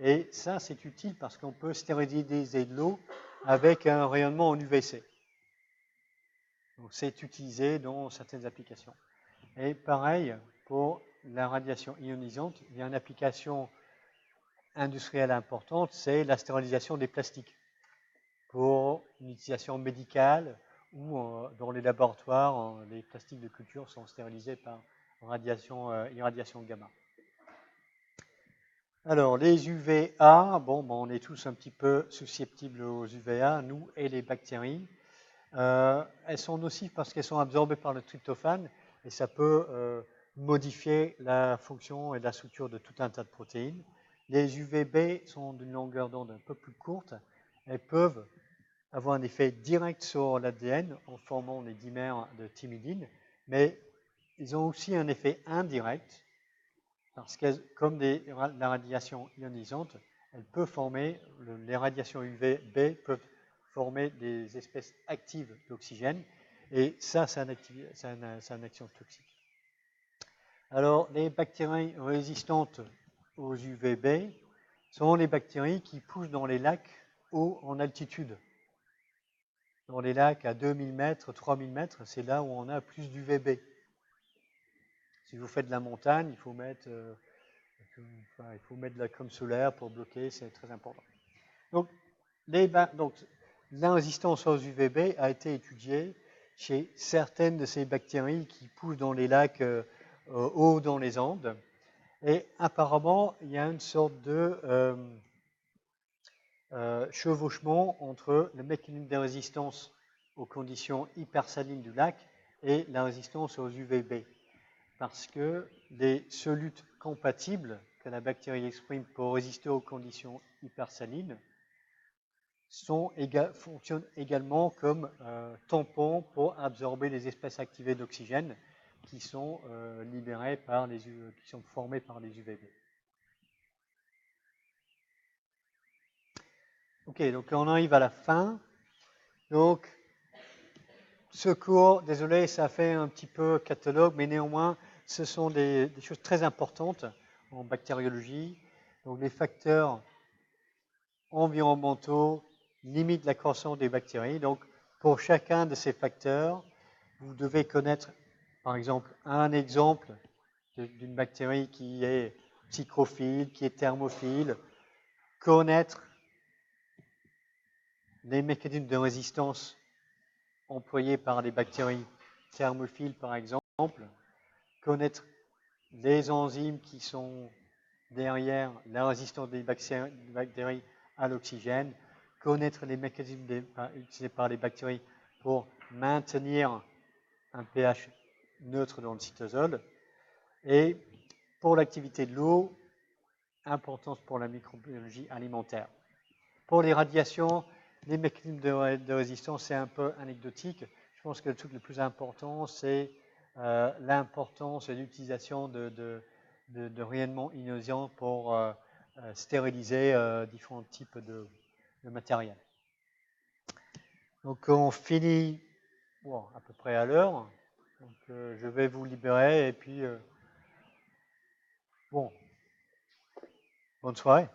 Et ça, c'est utile parce qu'on peut stériliser de l'eau avec un rayonnement en UVC. Donc c'est utilisé dans certaines applications. Et pareil, pour la radiation ionisante, il y a une application industrielle importante, c'est la stérilisation des plastiques pour une utilisation médicale ou dans les laboratoires, les plastiques de culture sont stérilisés par irradiation gamma. Alors, les UVA, bon, on est tous un petit peu susceptibles aux UVA, nous et les bactéries. Elles sont nocives parce qu'elles sont absorbées par le tryptophane et ça peut modifier la fonction et la structure de tout un tas de protéines. Les UVB sont d'une longueur d'onde un peu plus courte. Elles peuvent avoir un effet direct sur l'ADN en formant les dimères de thymidine, mais ils ont aussi un effet indirect parce que comme la radiation ionisante, elle peut former, les radiations UVB peuvent former des espèces actives d'oxygène et ça, c'est une action toxique. Alors, les bactéries résistantes aux UVB sont les bactéries qui poussent dans les lacs hauts en altitude. Dans les lacs à 2000 mètres, 3000 mètres, c'est là où on a plus d'UVB. Si vous faites de la montagne, il faut mettre de la crème solaire pour bloquer, c'est très important. Donc, la résistance aux UVB a été étudiée chez certaines de ces bactéries qui poussent dans les lacs hauts dans les Andes. Et apparemment, il y a une sorte de chevauchement entre le mécanisme de résistance aux conditions hypersalines du lac et la résistance aux UVB. Parce que les solutes compatibles que la bactérie exprime pour résister aux conditions hypersalines fonctionnent également comme tampons pour absorber les espèces activées d'oxygène qui sont libérées qui sont formées par les UVB. Ok, donc on arrive à la fin. Donc, ce cours, désolé, ça fait un petit peu catalogue, mais néanmoins, ce sont des choses très importantes en bactériologie. Donc, les facteurs environnementaux limitent la croissance des bactéries. Donc, pour chacun de ces facteurs, vous devez connaître, par exemple, un exemple d'une bactérie qui est psychrophile, qui est thermophile, connaître les mécanismes de résistance employés par les bactéries thermophiles, par exemple, connaître les enzymes qui sont derrière la résistance des bactéries à l'oxygène, connaître les mécanismes utilisés par les bactéries pour maintenir un pH neutre dans le cytosol. Et pour l'activité de l'eau, importance pour la microbiologie alimentaire. Pour les radiations, les mécanismes de résistance, c'est un peu anecdotique. Je pense que le truc le plus important, c'est l'importance et l'utilisation de rayonnements ionisants pour stériliser différents types de matériel. Donc on finit à peu près à l'heure. Donc je vais vous libérer et puis bonne soirée.